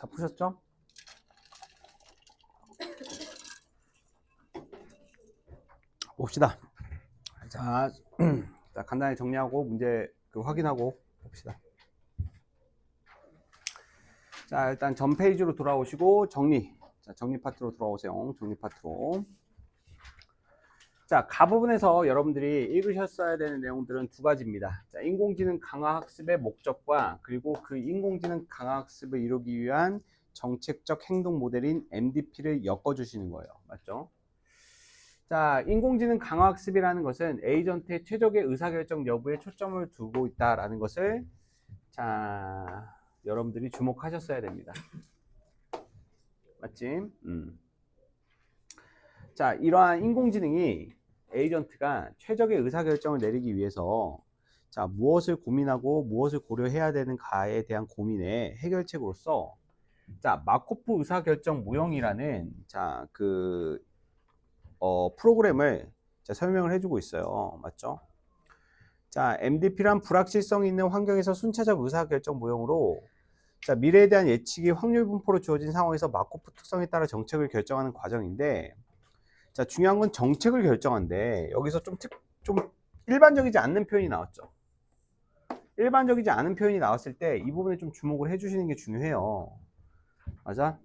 다 푸셨죠? 봅시다. 자, 자, 간단히 정리하고 문제 확인하고 봅시다. 자, 일단 전 페이지로 돌아오시고 정리. 자, 정리 파트로 돌아오세요. 정리 파트로. 자, 가 부분에서 여러분들이 읽으셨어야 되는 내용들은 두 가지입니다. 자, 인공지능 강화학습의 목적과 그리고 그 인공지능 강화학습을 이루기 위한 정책적 행동 모델인 MDP를 엮어주시는 거예요. 맞죠? 자, 인공지능 강화학습이라는 것은 에이전트의 최적의 의사결정 여부에 초점을 두고 있다라는 것을 자, 여러분들이 주목하셨어야 됩니다. 맞지? 자, 이러한 인공지능이 에이전트가 최적의 의사결정을 내리기 위해서 자, 무엇을 고민하고 무엇을 고려해야 되는가에 대한 고민의 해결책으로서 자, 마코프 의사결정 모형이라는 자, 프로그램을 자, 설명을 해주고 있어요. 맞죠? 자, MDP란 불확실성 있는 환경에서 순차적 의사결정 모형으로 자, 미래에 대한 예측이 확률 분포로 주어진 상황에서 마코프 특성에 따라 정책을 결정하는 과정인데 자, 중요한 건 정책을 결정한데 여기서 좀 일반적이지 않는 표현이 나왔죠. 일반적이지 않은 표현이 나왔을 때 이 부분에 좀 주목을 해주시는 게 중요해요. 맞아?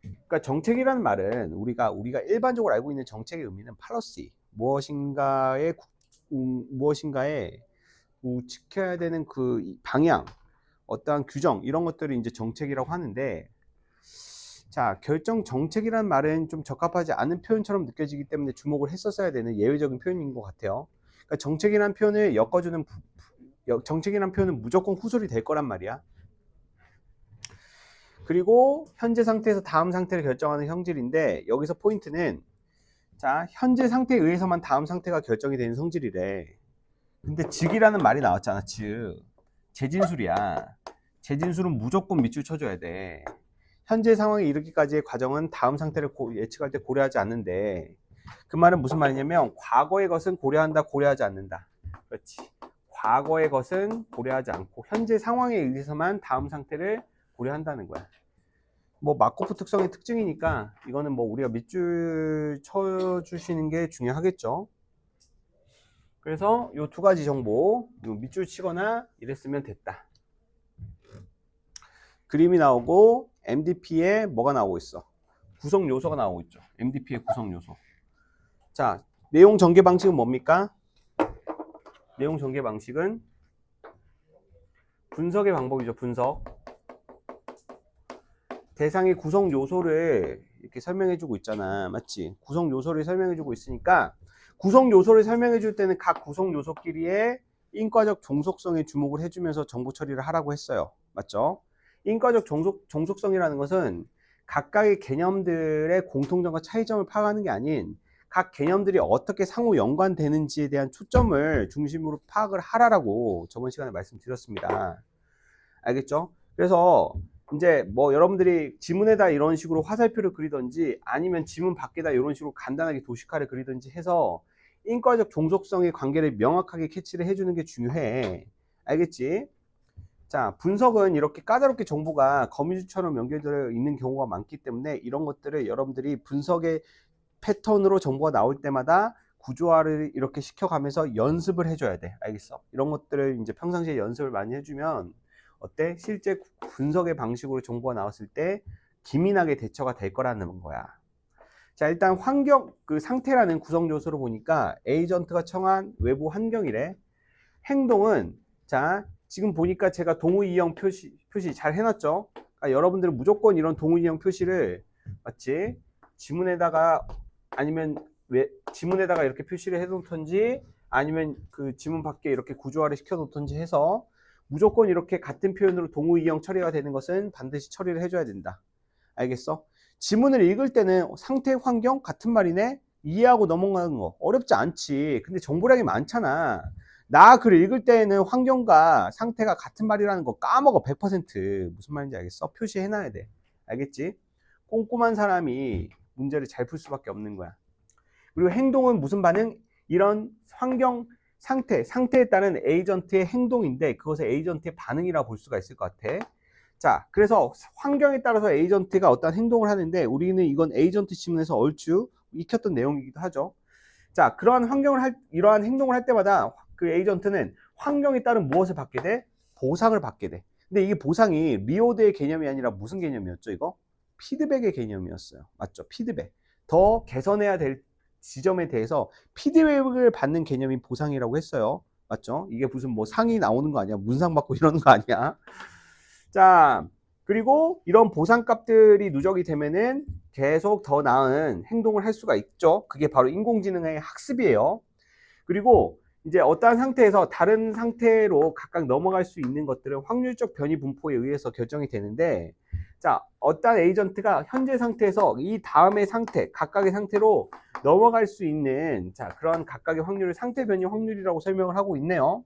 그러니까 정책이라는 말은 우리가 일반적으로 알고 있는 정책의 의미는 policy, 무엇인가에 지켜야 되는 그 방향, 어떠한 규정 이런 것들을 이제 정책이라고 하는데 자, 결정 정책이라는 말은 좀 적합하지 않은 표현처럼 느껴지기 때문에 주목을 했었어야 되는 예외적인 표현인 것 같아요. 그러니까 정책이라는 표현을 엮어주는 정책이라는 표현은 무조건 후술이 될 거란 말이야. 그리고 현재 상태에서 다음 상태를 결정하는 성질인데 여기서 포인트는 자, 현재 상태에 의해서만 다음 상태가 결정이 되는 성질이래. 근데 즉이라는 말이 나왔잖아. 즉 재진술이야. 재진술은 무조건 밑줄 쳐줘야 돼. 현재 상황에 이르기까지의 과정은 다음 상태를 예측할 때 고려하지 않는데 그 말은 무슨 말이냐면 과거의 것은 고려한다, 고려하지 않는다. 그렇지. 과거의 것은 고려하지 않고 현재 상황에 의해서만 다음 상태를 고려한다는 거야. 뭐 마코프 특성의 특징이니까 이거는 뭐 우리가 밑줄 쳐주시는 게 중요하겠죠. 그래서 요 두 가지 정보 요 밑줄 치거나 이랬으면 됐다. 그림이 나오고 MDP에 뭐가 나오고 있어? 구성 요소가 나오고 있죠. MDP의 구성 요소. 자, 내용 전개 방식은 뭡니까? 내용 전개 방식은 분석의 방법이죠. 분석. 대상의 구성 요소를 이렇게 설명해 주고 있잖아. 맞지? 구성 요소를 설명해 주고 있으니까 구성 요소를 설명해 줄 때는 각 구성 요소끼리의 인과적 종속성에 주목을 해주면서 정보 처리를 하라고 했어요. 맞죠? 인과적 종속성이라는 것은 각각의 개념들의 공통점과 차이점을 파악하는 게 아닌 각 개념들이 어떻게 상호 연관되는지에 대한 초점을 중심으로 파악을 하라고 저번 시간에 말씀드렸습니다. 알겠죠? 그래서 이제 뭐 여러분들이 지문에다 이런 식으로 화살표를 그리든지 아니면 지문 밖에다 이런 식으로 간단하게 도식화를 그리든지 해서 인과적 종속성의 관계를 명확하게 캐치를 해주는 게 중요해. 알겠지? 자, 분석은 이렇게 까다롭게 정보가 거미줄처럼 연결되어 있는 경우가 많기 때문에 이런 것들을 여러분들이 분석의 패턴으로 정보가 나올 때마다 구조화를 이렇게 시켜가면서 연습을 해줘야 돼. 알겠어? 이런 것들을 이제 평상시에 연습을 많이 해주면 어때? 실제 분석의 방식으로 정보가 나왔을 때 기민하게 대처가 될 거라는 거야. 자, 일단 환경, 그 상태라는 구성 요소로 보니까 에이전트가 청한 외부 환경이래. 행동은 자, 지금 보니까 제가 동의형 표시 잘 해놨죠? 그러니까 여러분들은 무조건 이런 동의형 표시를 맞지? 지문에다가 아니면 지문에다가 이렇게 표시를 해놓던지 아니면 그 지문 밖에 이렇게 구조화를 시켜놓던지 해서 무조건 이렇게 같은 표현으로 동의형 처리가 되는 것은 반드시 처리를 해줘야 된다. 알겠어? 지문을 읽을 때는 상태, 환경 같은 말이네? 이해하고 넘어가는 거 어렵지 않지. 근데 정보량이 많잖아. 나 글 읽을 때에는 환경과 상태가 같은 말이라는 거 까먹어. 100%. 무슨 말인지 알겠어? 표시해놔야 돼. 알겠지? 꼼꼼한 사람이 문제를 잘 풀 수밖에 없는 거야. 그리고 행동은 무슨 반응? 이런 환경, 상태에 따른 에이전트의 행동인데 그것을 에이전트의 반응이라고 볼 수가 있을 것 같아. 자, 그래서 환경에 따라서 에이전트가 어떤 행동을 하는데 우리는 이건 에이전트 지문에서 얼추 익혔던 내용이기도 하죠. 자, 이러한 행동을 할 때마다 그 에이전트는 환경에 따른 무엇을 받게 돼? 보상을 받게 돼. 근데 이게 보상이 리워드의 개념이 아니라 무슨 개념이었죠, 이거? 피드백의 개념이었어요. 맞죠? 피드백. 더 개선해야 될 지점에 대해서 피드백을 받는 개념이 보상이라고 했어요. 맞죠? 이게 무슨 뭐 상이 나오는 거 아니야? 문상 받고 이러는 거 아니야? 자, 그리고 이런 보상값들이 누적이 되면은 계속 더 나은 행동을 할 수가 있죠. 그게 바로 인공지능의 학습이에요. 그리고 이제 어떠한 상태에서 다른 상태로 각각 넘어갈 수 있는 것들은 확률적 변이 분포에 의해서 결정이 되는데, 자, 어떠한 에이전트가 현재 상태에서 이 다음의 상태, 각각의 상태로 넘어갈 수 있는, 자, 그런 각각의 확률을 상태 변이 확률이라고 설명을 하고 있네요.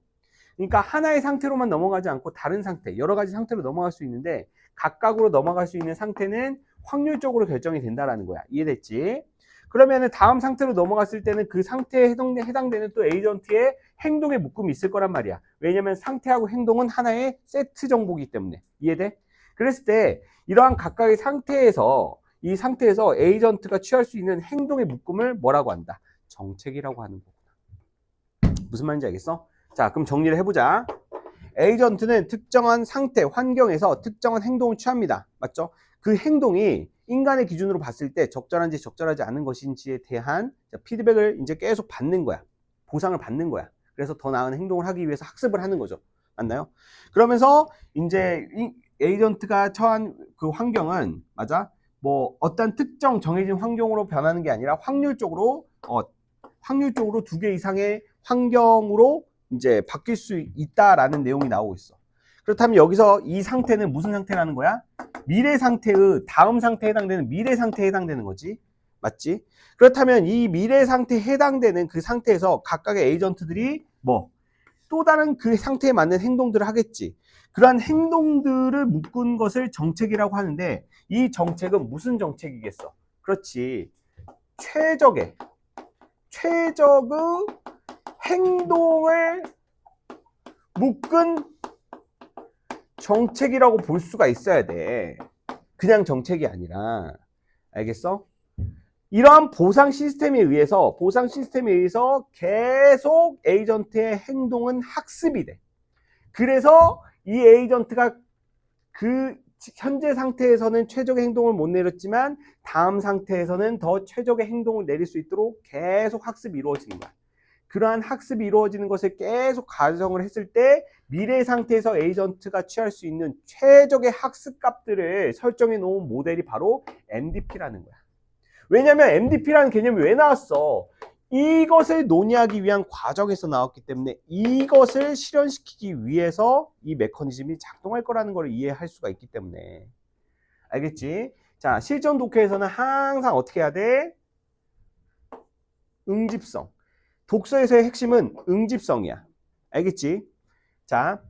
그러니까 하나의 상태로만 넘어가지 않고 다른 상태, 여러 가지 상태로 넘어갈 수 있는데 각각으로 넘어갈 수 있는 상태는 확률적으로 결정이 된다라는 거야. 이해됐지? 그러면은 다음 상태로 넘어갔을 때는 그 상태에 해당되는 또 에이전트의 행동의 묶음이 있을 거란 말이야. 왜냐면 상태하고 행동은 하나의 세트 정보이기 때문에. 이해돼? 그랬을 때 이러한 각각의 상태에서 이 상태에서 에이전트가 취할 수 있는 행동의 묶음을 뭐라고 한다? 정책이라고 하는 거구나. 무슨 말인지 알겠어? 자, 그럼 정리를 해보자. 에이전트는 특정한 상태, 환경에서 특정한 행동을 취합니다. 맞죠? 그 행동이 인간의 기준으로 봤을 때 적절한지 적절하지 않은 것인지에 대한 피드백을 이제 계속 받는 거야. 보상을 받는 거야. 그래서 더 나은 행동을 하기 위해서 학습을 하는 거죠. 맞나요? 그러면서 이제 에이전트가 처한 그 환경은, 맞아? 뭐 어떤 특정 정해진 환경으로 변하는 게 아니라 확률적으로 두 개 이상의 환경으로 이제 바뀔 수 있다라는 내용이 나오고 있어. 그렇다면 여기서 이 상태는 무슨 상태라는 거야? 미래 상태의 다음 상태에 해당되는 미래 상태에 해당되는 거지. 맞지? 그렇다면 이 미래 상태에 해당되는 그 상태에서 각각의 에이전트들이 뭐 또 다른 그 상태에 맞는 행동들을 하겠지. 그러한 행동들을 묶은 것을 정책이라고 하는데 이 정책은 무슨 정책이겠어? 그렇지. 최적의 행동을 묶은 정책이라고 볼 수가 있어야 돼. 그냥 정책이 아니라. 알겠어? 이러한 보상 시스템에 의해서 계속 에이전트의 행동은 학습이 돼. 그래서 이 에이전트가 그 현재 상태에서는 최적의 행동을 못 내렸지만 다음 상태에서는 더 최적의 행동을 내릴 수 있도록 계속 학습이 이루어지는 거야. 그러한 학습이 이루어지는 것을 계속 가정을 했을 때 미래 상태에서 에이전트가 취할 수 있는 최적의 학습 값들을 설정해 놓은 모델이 바로 MDP라는 거야. 왜냐면 MDP라는 개념이 왜 나왔어? 이것을 논의하기 위한 과정에서 나왔기 때문에 이것을 실현시키기 위해서 이 메커니즘이 작동할 거라는 걸 이해할 수가 있기 때문에. 알겠지? 자, 실전 독해에서는 항상 어떻게 해야 돼? 응집성. 독서에서의 핵심은 응집성이야. 알겠지? 자,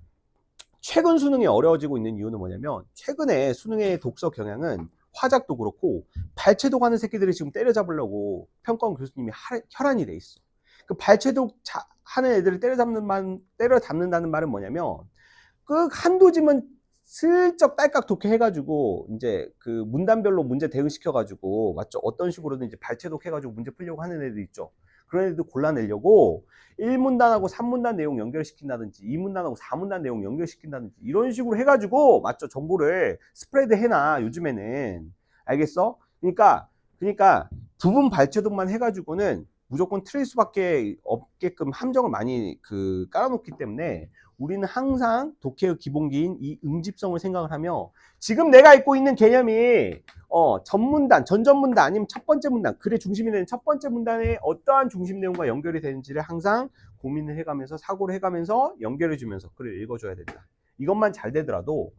최근 수능이 어려워지고 있는 이유는 뭐냐면 최근에 수능의 독서 경향은 화작도 그렇고 발췌독 하는 새끼들이 지금 때려잡으려고 평가원 교수님이 혈안이 돼 있어. 그 발췌독 하는 애들을 때려잡는다는 말은 뭐냐면 그 한두 지문 슬쩍 딸깍 독해해가지고 이제 그 문단별로 문제 대응시켜가지고 맞죠? 어떤 식으로든 이제 발췌독 해가지고 문제 풀려고 하는 애들 있죠. 그런 애들 골라내려고 1문단하고 3문단 내용 연결시킨다든지 2문단하고 4문단 내용 연결시킨다든지 이런 식으로 해가지고 맞죠? 정보를 스프레드 해놔 요즘에는. 알겠어? 그러니까 부분 발췌독만 해가지고는 무조건 틀릴 수밖에 없게끔 함정을 많이 깔아놓기 때문에 우리는 항상 독해의 기본기인 이 응집성을 생각을 하며 지금 내가 읽고 있는 개념이 전문단, 전전문단 아니면 첫 번째 문단, 글의 중심이 되는 첫 번째 문단에 어떠한 중심 내용과 연결이 되는지를 항상 고민을 해가면서 사고를 해가면서 연결해주면서 글을 읽어줘야 된다. 이것만 잘 되더라도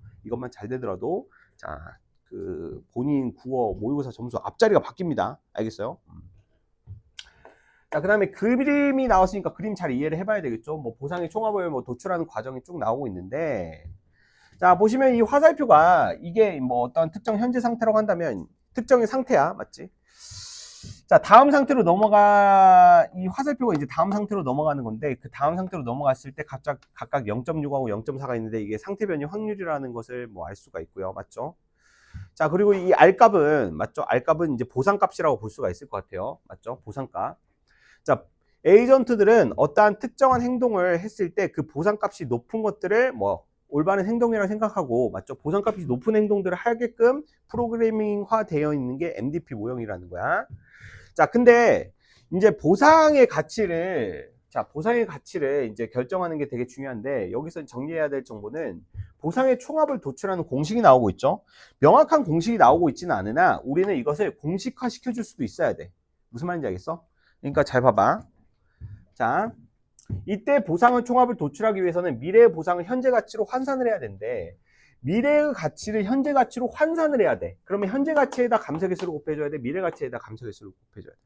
자, 그 본인 국어 모의고사 점수 앞자리가 바뀝니다. 알겠어요? 자, 그 다음에 그림이 나왔으니까 그림 잘 이해를 해봐야 되겠죠. 뭐 보상의 총합을 뭐 도출하는 과정이 쭉 나오고 있는데, 자, 보시면 이 화살표가 이게 뭐 어떤 특정 현재 상태라고 한다면 특정의 상태야. 맞지? 자, 다음 상태로 이 화살표가 이제 다음 상태로 넘어가는 건데, 그 다음 상태로 넘어갔을 때 각각 0.6하고 0.4가 있는데, 이게 상태 변이 확률이라는 것을 뭐 알 수가 있고요. 맞죠? 자, 그리고 이 R값은, 맞죠? R값은 이제 보상값이라고 볼 수가 있을 것 같아요. 맞죠? 보상값. 자, 에이전트들은 어떠한 특정한 행동을 했을 때 그 보상값이 높은 것들을 뭐 올바른 행동이라고 생각하고, 맞죠? 보상값이 높은 행동들을 하게끔 프로그래밍화 되어 있는 게 MDP 모형이라는 거야. 자, 근데 이제 보상의 가치를 이제 결정하는 게 되게 중요한데, 여기서 정리해야 될 정보는 보상의 총합을 도출하는 공식이 나오고 있죠. 명확한 공식이 나오고 있지는 않으나 우리는 이것을 공식화 시켜줄 수도 있어야 돼. 무슨 말인지 알겠어? 그러니까 잘 봐봐. 자, 이때 보상의 총합을 도출하기 위해서는 미래의 보상을 현재 가치로 환산을 해야 되는데, 미래의 가치를 현재 가치로 환산을 해야 돼. 그러면 현재 가치에다 감소개수를 곱해줘야 돼. 미래 가치에다 감소개수를 곱해줘야 돼.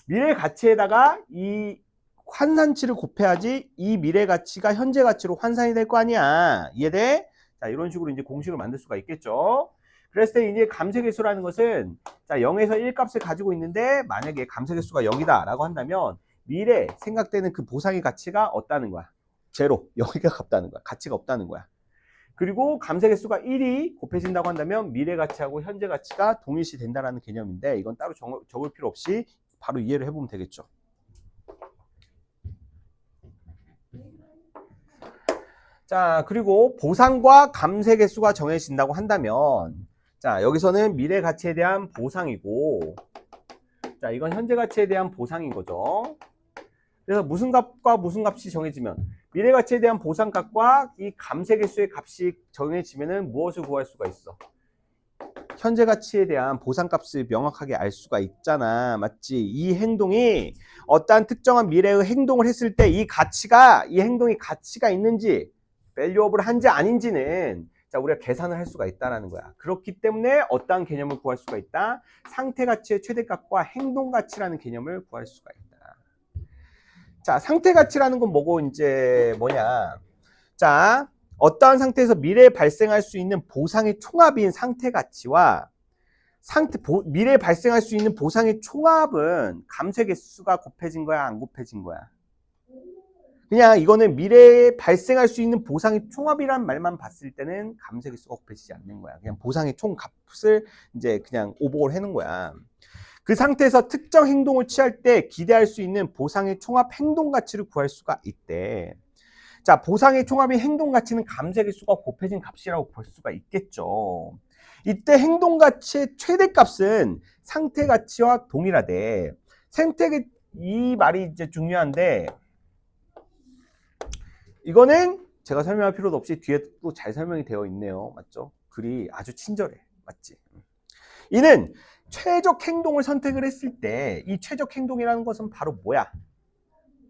미래 가치에다가 이 환산치를 곱해야지 이 미래 가치가 현재 가치로 환산이 될 거 아니야. 이해돼? 자, 이런 식으로 이제 공식을 만들 수가 있겠죠. 그랬을 때 이제 감소개수라는 것은, 자, 0에서 1 값을 가지고 있는데, 만약에 감소개수가 0이다 라고 한다면 미래 생각되는 그 보상의 가치가 없다는 거야. 제로. 여기가 없다는 거야. 가치가 없다는 거야. 그리고 감소개수가 1이 곱해진다고 한다면 미래 가치하고 현재 가치가 동일시 된다는 개념인데, 이건 따로 적을 필요 없이 바로 이해를 해보면 되겠죠. 자, 그리고 보상과 감세 개수가 정해진다고 한다면, 자, 여기서는 미래 가치에 대한 보상이고, 자, 이건 현재 가치에 대한 보상인 거죠. 그래서 무슨 값과 무슨 값이 정해지면, 미래 가치에 대한 보상값과 이 감세 개수의 값이 정해지면은 무엇을 구할 수가 있어? 현재 가치에 대한 보상값을 명확하게 알 수가 있잖아. 맞지? 이 행동이 어떠한 특정한 미래의 행동을 했을 때 이 행동이 가치가 있는지, 밸류업을 한지 아닌지는, 자, 우리가 계산을 할 수가 있다는 거야. 그렇기 때문에 어떠한 개념을 구할 수가 있다? 상태 가치의 최대값과 행동 가치라는 개념을 구할 수가 있다. 자, 상태 가치라는 건 뭐냐? 자, 어떠한 상태에서 미래에 발생할 수 있는 보상의 총합인 상태 가치와 미래에 발생할 수 있는 보상의 총합은 감세 개수가 곱해진 거야, 안 곱해진 거야? 그냥 이거는 미래에 발생할 수 있는 보상의 총합이란 말만 봤을 때는 감세 개수가 곱해지지 않는 거야. 그냥 보상의 총값을 이제 그냥 오버올 해놓은 거야. 그 상태에서 특정 행동을 취할 때 기대할 수 있는 보상의 총합 행동 가치를 구할 수가 있대. 자, 보상의 총합인 행동 가치는 감세 개수가 곱해진 값이라고 볼 수가 있겠죠. 이때 행동 가치의 최대값은 상태 가치와 동일하대. 이 말이 이제 중요한데, 이거는 제가 설명할 필요도 없이 뒤에 또 잘 설명이 되어 있네요. 맞죠? 글이 아주 친절해. 맞지? 이는 최적 행동을 선택을 했을 때, 이 최적 행동이라는 것은 바로 뭐야?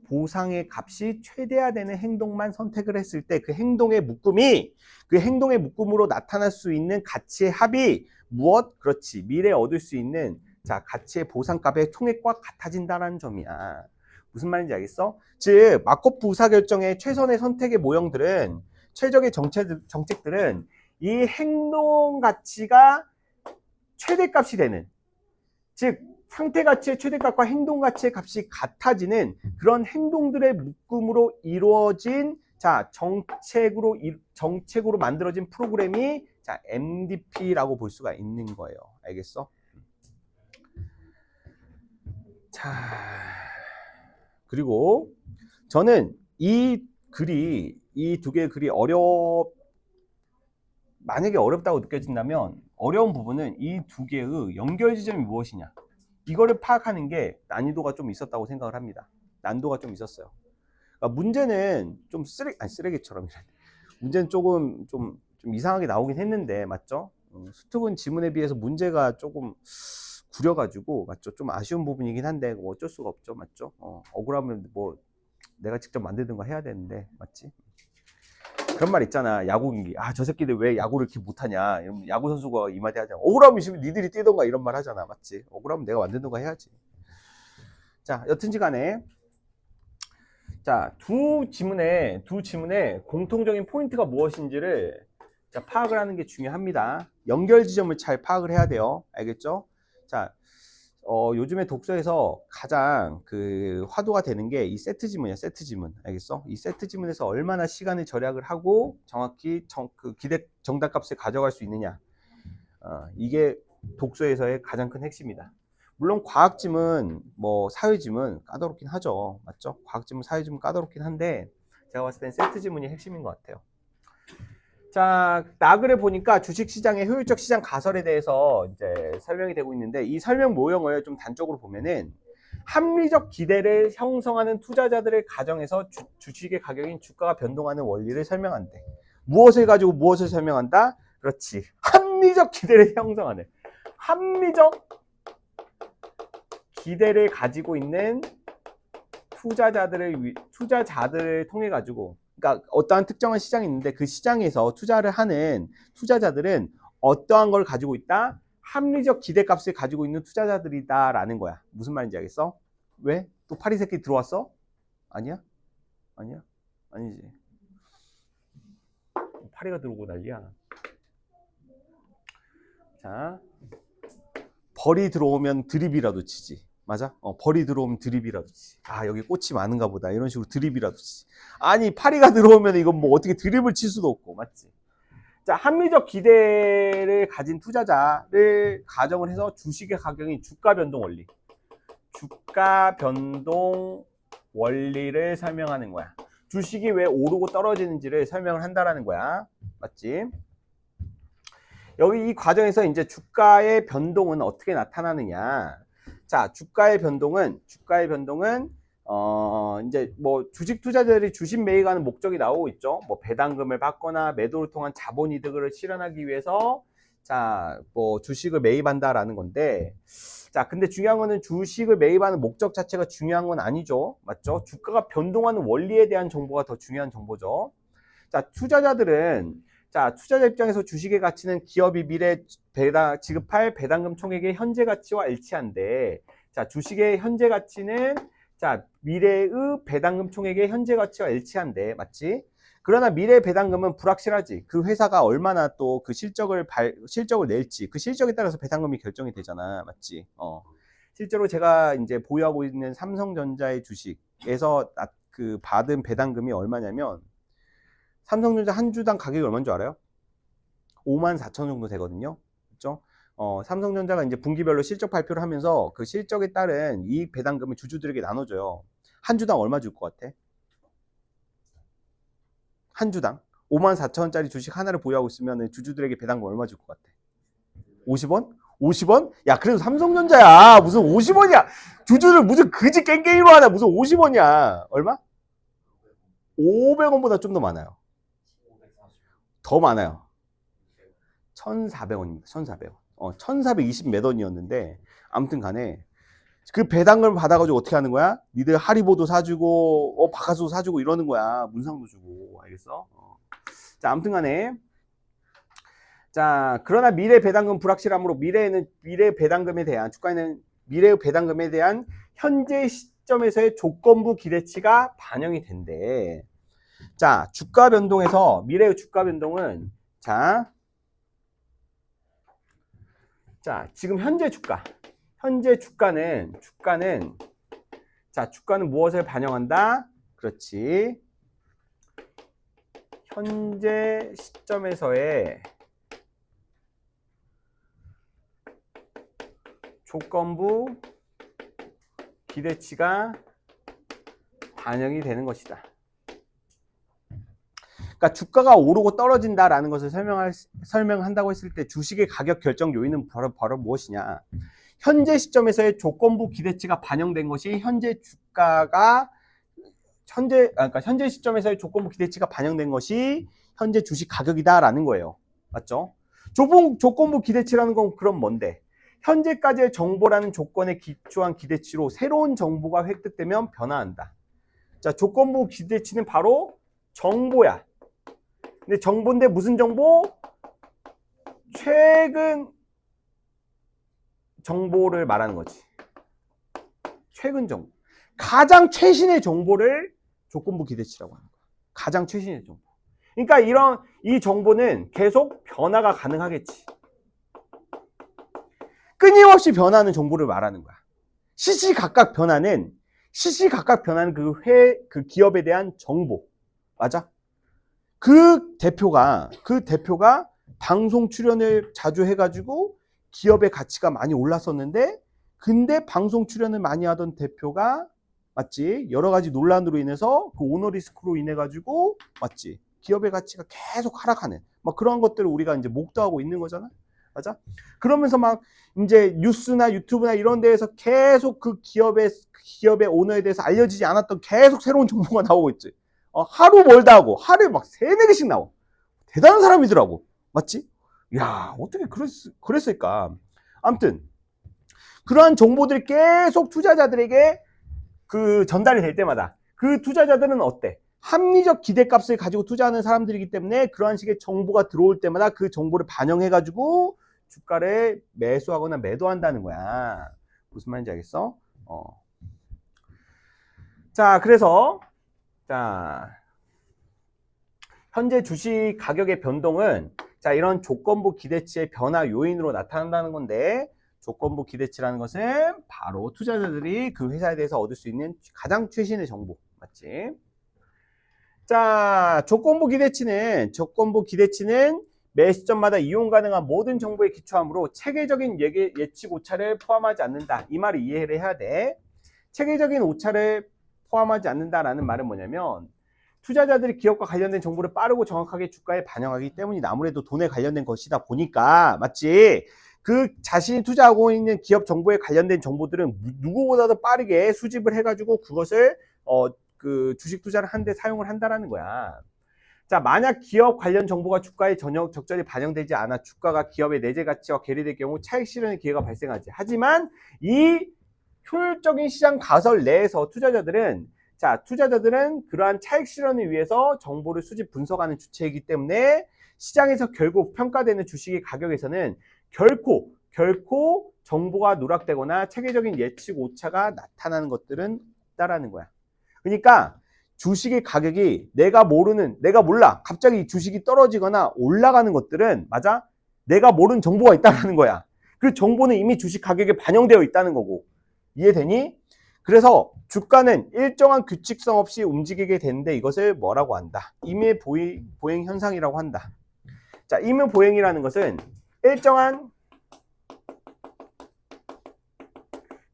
보상의 값이 최대화되는 행동만 선택을 했을 때 그 행동의 묶음으로 나타날 수 있는 가치의 합이 무엇? 그렇지. 미래에 얻을 수 있는, 자, 가치의 보상값의 총액과 같아진다는 점이야. 무슨 말인지 알겠어? 즉, 마코프 의사결정의 최선의 선택의 모형들은, 최적의 정책들은 이 행동 가치가 최대값이 되는, 즉 상태 가치의 최대값과 행동 가치의 값이 같아지는 그런 행동들의 묶음으로 이루어진, 자, 정책으로 만들어진 프로그램이, 자, MDP라고 볼 수가 있는 거예요. 알겠어? 자, 그리고 저는 이 두 개의 글이 만약에 어렵다고 느껴진다면 어려운 부분은 이 두 개의 연결 지점이 무엇이냐, 이거를 파악하는 게 난이도가 좀 있었다고 생각을 합니다. 난도가 좀 있었어요. 그러니까 문제는 좀 쓰레기처럼 문제는 조금 좀 이상하게 나오긴 했는데, 맞죠? 수특은 지문에 비해서 문제가 조금 구려가지고, 맞죠? 좀 아쉬운 부분이긴 한데 뭐 어쩔 수가 없죠. 맞죠? 억울하면 뭐 내가 직접 만드는 거 해야 되는데, 맞지? 그런 말 있잖아. 야구 경기. 아, 저 새끼들 왜 야구를 이렇게 못하냐. 이러면 야구 선수가 이 말이 하잖아. 억울하면 니들이 뛰던가 이런 말 하잖아. 맞지? 억울하면 내가 만드는 거 해야지. 자, 여튼지 간에, 자, 두 지문의 공통적인 포인트가 무엇인지를, 자, 파악을 하는 게 중요합니다. 연결 지점을 잘 파악을 해야 돼요. 알겠죠? 자, 요즘에 독서에서 가장 그 화두가 되는 게 이 세트 지문이야, 세트 지문. 알겠어? 이 세트 지문에서 얼마나 시간을 절약을 하고 정확히 그 기대 정답값을 가져갈 수 있느냐. 이게 독서에서의 가장 큰 핵심이다. 물론 과학지문, 뭐 사회지문 까다롭긴 하죠. 맞죠? 과학지문, 사회지문 까다롭긴 한데 제가 봤을 땐 세트 지문이 핵심인 것 같아요. 자, 나글에 보니까 주식시장의 효율적 시장 가설에 대해서 이제 설명이 되고 있는데 이 설명 모형을 좀 단적으로 보면은 합리적 기대를 형성하는 투자자들의 가정에서 주식의 가격인 주가가 변동하는 원리를 설명한대. 무엇을 가지고 무엇을 설명한다? 그렇지. 합리적 기대를 형성하는. 합리적 기대를 가지고 있는 투자자들을 통해 가지고, 그러니까 어떠한 특정한 시장이 있는데 그 시장에서 투자를 하는 투자자들은 어떠한 걸 가지고 있다? 합리적 기대값을 가지고 있는 투자자들이다라는 거야. 무슨 말인지 알겠어? 왜? 또 파리 새끼 들어왔어? 아니야? 아니야? 아니지. 파리가 들어오고 난리야. 자, 벌이 들어오면 드립이라도 치지. 맞아? 벌이 들어오면 드립이라도 치지. 아, 여기 꽃이 많은가 보다. 이런 식으로 드립이라도 치지. 아니, 파리가 들어오면 이건 뭐 어떻게 드립을 칠 수도 없고. 맞지? 자, 합리적 기대를 가진 투자자를 가정을 해서 주식의 가격인 주가 변동 원리. 주가 변동 원리를 설명하는 거야. 주식이 왜 오르고 떨어지는지를 설명을 한다라는 거야. 맞지? 여기 이 과정에서 이제 주가의 변동은 어떻게 나타나느냐. 자, 주가의 변동은 이제 뭐 주식 투자자들이 주식 매입하는 목적이 나오고 있죠. 뭐 배당금을 받거나 매도를 통한 자본 이득을 실현하기 위해서 자, 뭐 주식을 매입한다라는 건데, 자, 근데 중요한 거는 주식을 매입하는 목적 자체가 중요한 건 아니죠. 맞죠? 주가가 변동하는 원리에 대한 정보가 더 중요한 정보죠. 자, 투자자 입장에서 주식의 가치는 기업이 미래 지급할 배당금 총액의 현재 가치와 일치한데, 자, 주식의 현재 가치는 자, 미래의 배당금 총액의 현재 가치와 일치한데, 맞지? 그러나 미래 배당금은 불확실하지. 그 회사가 얼마나 또 그 실적을 낼지, 그 실적에 따라서 배당금이 결정이 되잖아. 맞지? 실제로 제가 이제 보유하고 있는 삼성전자의 주식에서 그 받은 배당금이 얼마냐면, 삼성전자 한 주당 가격이 얼마인 줄 알아요? 54,000 정도 되거든요. 그렇죠? 삼성전자가 이제 분기별로 실적 발표를 하면서 그 실적에 따른 이익 배당금을 주주들에게 나눠줘요. 한 주당 얼마 줄 것 같아? 한 주당 54,000원짜리 주식 하나를 보유하고 있으면 주주들에게 배당금 얼마 줄 것 같아? 50원? 50원? 야, 그래도 삼성전자야. 무슨 50원이야? 주주들 무슨 그지 깽깽이로 하나 무슨 50원이야? 얼마? 500원보다 좀 더 많아요. 더 많아요. 1,400원입니다. 1,400원. 1,420 몇 원이었는데 아무튼 간에 그 배당금을 받아가지고 어떻게 하는 거야? 니들 하리보도 사주고 바카스도 사주고 이러는 거야. 문상도 주고. 알겠어? 자, 아무튼 간에 자, 그러나 미래 배당금 불확실함으로 미래 배당금에 대한 주가에는 미래 배당금에 대한 현재 시점에서의 조건부 기대치가 반영이 된대. 자, 주가 변동에서 미래의 주가 변동은 자, 지금 현재 주가는 자, 주가는 무엇을 반영한다? 그렇지. 현재 시점에서의 조건부 기대치가 반영이 되는 것이다. 그러니까 주가가 오르고 떨어진다라는 것을 설명한다고 했을 때 주식의 가격 결정 요인은 바로 무엇이냐? 현재 시점에서의 조건부 기대치가 반영된 것이 그러니까 현재 시점에서의 조건부 기대치가 반영된 것이 현재 주식 가격이다라는 거예요. 맞죠? 조건부 기대치라는 건 그럼 뭔데? 현재까지의 정보라는 조건에 기초한 기대치로 새로운 정보가 획득되면 변화한다. 자, 조건부 기대치는 바로 정보야. 근데 정보인데 무슨 정보? 최근 정보를 말하는 거지. 최근 정보. 가장 최신의 정보를 조건부 기대치라고 하는 거야. 가장 최신의 정보. 그러니까 이 정보는 계속 변화가 가능하겠지. 끊임없이 변하는 정보를 말하는 거야. 시시각각 변하는 그 기업에 대한 정보. 맞아? 그 대표가 방송 출연을 자주 해가지고 기업의 가치가 많이 올랐었는데, 근데 방송 출연을 많이 하던 대표가, 맞지? 여러 가지 논란으로 인해서 그 오너 리스크로 인해 가지고, 맞지? 기업의 가치가 계속 하락하는 막 그런 것들을 우리가 이제 목도하고 있는 거잖아. 맞아? 그러면서 막 이제 뉴스나 유튜브나 이런 데에서 계속 그 기업의 오너에 대해서 알려지지 않았던 계속 새로운 정보가 나오고 있지. 하루 멀다 하고 하루에 막 3-4개씩 나와. 대단한 사람이더라고. 맞지? 야, 어떻게 그랬을까? 아무튼 그러한 정보들이 계속 투자자들에게 그 전달이 될 때마다 그 투자자들은 어때? 합리적 기대값을 가지고 투자하는 사람들이기 때문에 그러한 식의 정보가 들어올 때마다 그 정보를 반영해가지고 주가를 매수하거나 매도한다는 거야. 무슨 말인지 알겠어? 자, 그래서 현재 주식 가격의 변동은 이런 조건부 기대치의 변화 요인으로 나타난다는 건데, 조건부 기대치라는 것은 바로 투자자들이 그 회사에 대해서 얻을 수 있는 가장 최신의 정보. 맞지? 자, 조건부 기대치는 매 시점마다 이용 가능한 모든 정보에 기초하므로 체계적인 예측 오차를 포함하지 않는다. 이 말을 이해를 해야 돼. 체계적인 오차를 포함하지 않는다라는 말은 뭐냐면, 투자자들이 기업과 관련된 정보를 빠르고 정확하게 주가에 반영하기 때문이다. 아무래도 돈에 관련된 것이다 보니까, 맞지? 그 자신이 투자하고 있는 기업 정보에 관련된 정보들은 누구보다도 빠르게 수집을 해가지고 그것을 그 주식 투자를 하는데 사용을 한다라는 거야. 자, 만약 기업 관련 정보가 주가에 전혀 적절히 반영되지 않아 주가가 기업의 내재 가치와 괴리될 경우 차익 실현의 기회가 발생하지. 하지만 이 효율적인 시장 가설 내에서 투자자들은 그러한 차익 실현을 위해서 정보를 수집 분석하는 주체이기 때문에 시장에서 결국 평가되는 주식의 가격에서는 결코 정보가 누락되거나 체계적인 예측 오차가 나타나는 것들은 없다라는 거야. 그러니까 주식의 가격이 내가 몰라. 갑자기 주식이 떨어지거나 올라가는 것들은, 맞아? 내가 모르는 정보가 있다는 거야. 그 정보는 이미 주식 가격에 반영되어 있다는 거고. 이해되니? 그래서 주가는 일정한 규칙성 없이 움직이게 되는데 이것을 뭐라고 한다? 임의 보행 현상이라고 한다. 자, 임의 보행이라는 것은 일정한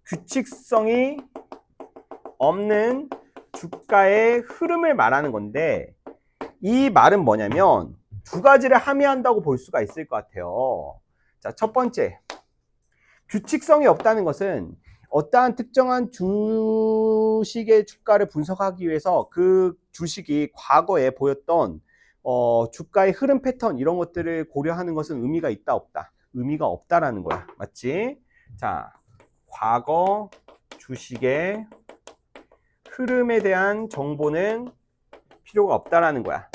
규칙성이 없는 주가의 흐름을 말하는 건데, 이 말은 뭐냐면 두 가지를 함의한다고 볼 수가 있을 것 같아요. 자, 첫 번째, 규칙성이 없다는 것은 어떠한 특정한 주식의 주가를 분석하기 위해서 그 주식이 과거에 보였던 주가의 흐름 패턴 이런 것들을 고려하는 것은 의미가 있다 없다? 의미가 없다라는 거야. 맞지? 자, 과거 주식의 흐름에 대한 정보는 필요가 없다라는 거야.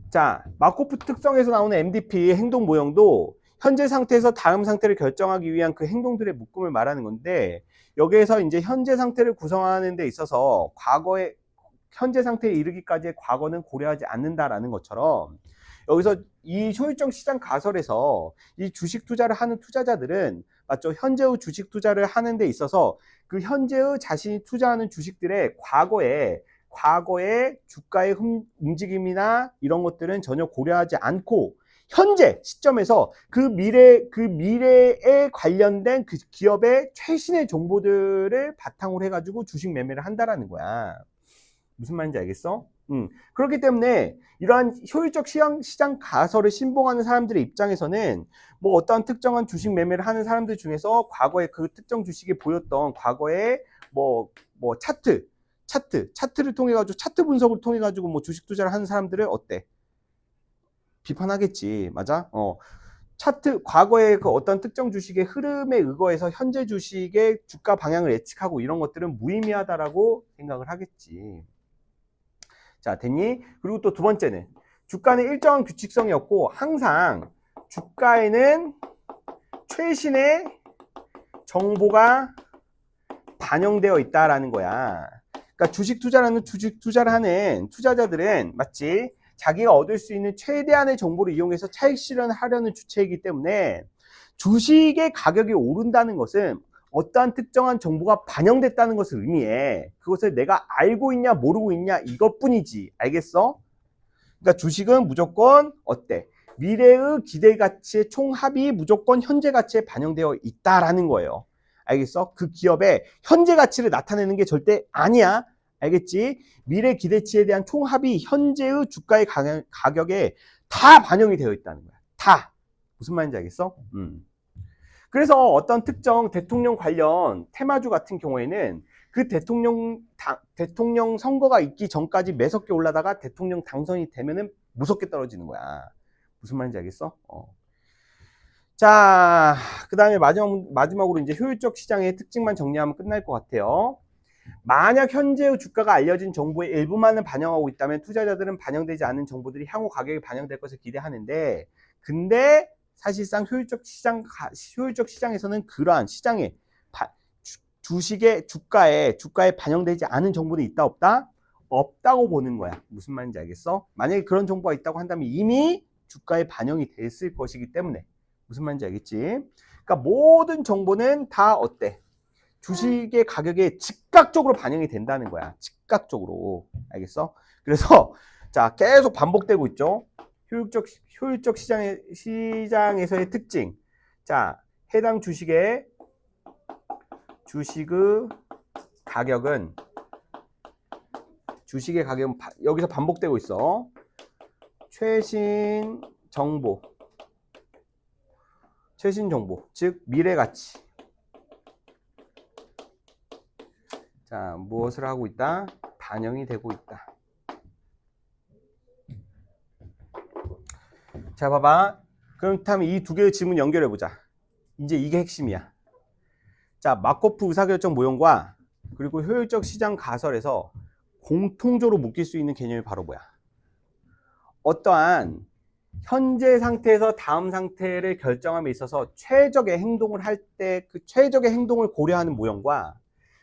자, 마코프 특성에서 나오는 MDP 행동 모형도 현재 상태에서 다음 상태를 결정하기 위한 그 행동들의 묶음을 말하는 건데, 여기에서 이제 현재 상태를 구성하는 데 있어서 현재 상태에 이르기까지의 과거는 고려하지 않는다라는 것처럼, 여기서 이 효율적 시장 가설에서 이 주식 투자를 하는 투자자들은, 맞죠? 현재의 주식 투자를 하는 데 있어서 그 현재의 자신이 투자하는 주식들의 과거의 주가의 움직임이나 이런 것들은 전혀 고려하지 않고 현재 시점에서 그 미래에 관련된 그 기업의 최신의 정보들을 바탕으로 해가지고 주식 매매를 한다라는 거야. 무슨 말인지 알겠어? 그렇기 때문에 이러한 효율적 시장 가설을 신봉하는 사람들의 입장에서는 뭐 어떠한 특정한 주식 매매를 하는 사람들 중에서 과거에 그 특정 주식이 보였던 과거에 뭐 차트를 통해 가지고 차트 분석을 통해 가지고 뭐 주식 투자를 하는 사람들을 어때? 비판하겠지. 맞아? 과거의 그 어떤 특정 주식의 흐름에 의거해서 현재 주식의 주가 방향을 예측하고 이런 것들은 무의미하다라고 생각을 하겠지. 자, 됐니? 그리고 또 두 번째는 주가는 일정한 규칙성이 없고 항상 주가에는 최신의 정보가 반영되어 있다라는 거야. 그러니까 주식 투자를 하는 투자자들은, 맞지? 자기가 얻을 수 있는 최대한의 정보를 이용해서 차익 실현을 하려는 주체이기 때문에 주식의 가격이 오른다는 것은 어떠한 특정한 정보가 반영됐다는 것을 의미해. 그것을 내가 알고 있냐 모르고 있냐 이것뿐이지. 알겠어? 그러니까 주식은 무조건 어때? 미래의 기대 가치의 총합이 무조건 현재 가치에 반영되어 있다라는 거예요. 알겠어? 그 기업의 현재 가치를 나타내는 게 절대 아니야. 알겠지? 미래 기대치에 대한 총합이 현재의 주가의 가격에 다 반영이 되어 있다는 거야. 다. 무슨 말인지 알겠어? 그래서 어떤 특정 대통령 관련 테마주 같은 경우에는 그 대통령 선거가 있기 전까지 매섭게 올라다가 대통령 당선이 되면은 무섭게 떨어지는 거야. 무슨 말인지 알겠어? 자, 그 다음에 마지막으로 이제 효율적 시장의 특징만 정리하면 끝날 것 같아요. 만약 현재의 주가가 알려진 정보의 일부만을 반영하고 있다면 투자자들은 반영되지 않은 정보들이 향후 가격에 반영될 것을 기대하는데, 근데 사실상 효율적 시장에서는 그러한 시장의 주식의 주가에 반영되지 않은 정보는 있다 없다? 없다고 보는 거야. 무슨 말인지 알겠어? 만약에 그런 정보가 있다고 한다면 이미 주가에 반영이 됐을 것이기 때문에. 무슨 말인지 알겠지? 그러니까 모든 정보는 다 어때? 주식의 가격에 즉각적으로 반영이 된다는 거야. 즉각적으로. 알겠어? 그래서 자, 계속 반복되고 있죠. 효율적 시장에서의 특징. 자, 해당 주식의 가격은 여기서 반복되고 있어. 최신 정보, 즉 미래 가치. 자, 무엇을 하고 있다? 반영이 되고 있다. 자, 봐봐. 그렇다면 이 두 개의 질문 연결해 보자. 이제 이게 핵심이야. 자, 마코프 의사결정 모형과 그리고 효율적 시장 가설에서 공통적으로 묶일 수 있는 개념이 바로 뭐야? 어떠한 현재 상태에서 다음 상태를 결정함에 있어서 최적의 행동을 할 때 그 최적의 행동을 고려하는 모형과,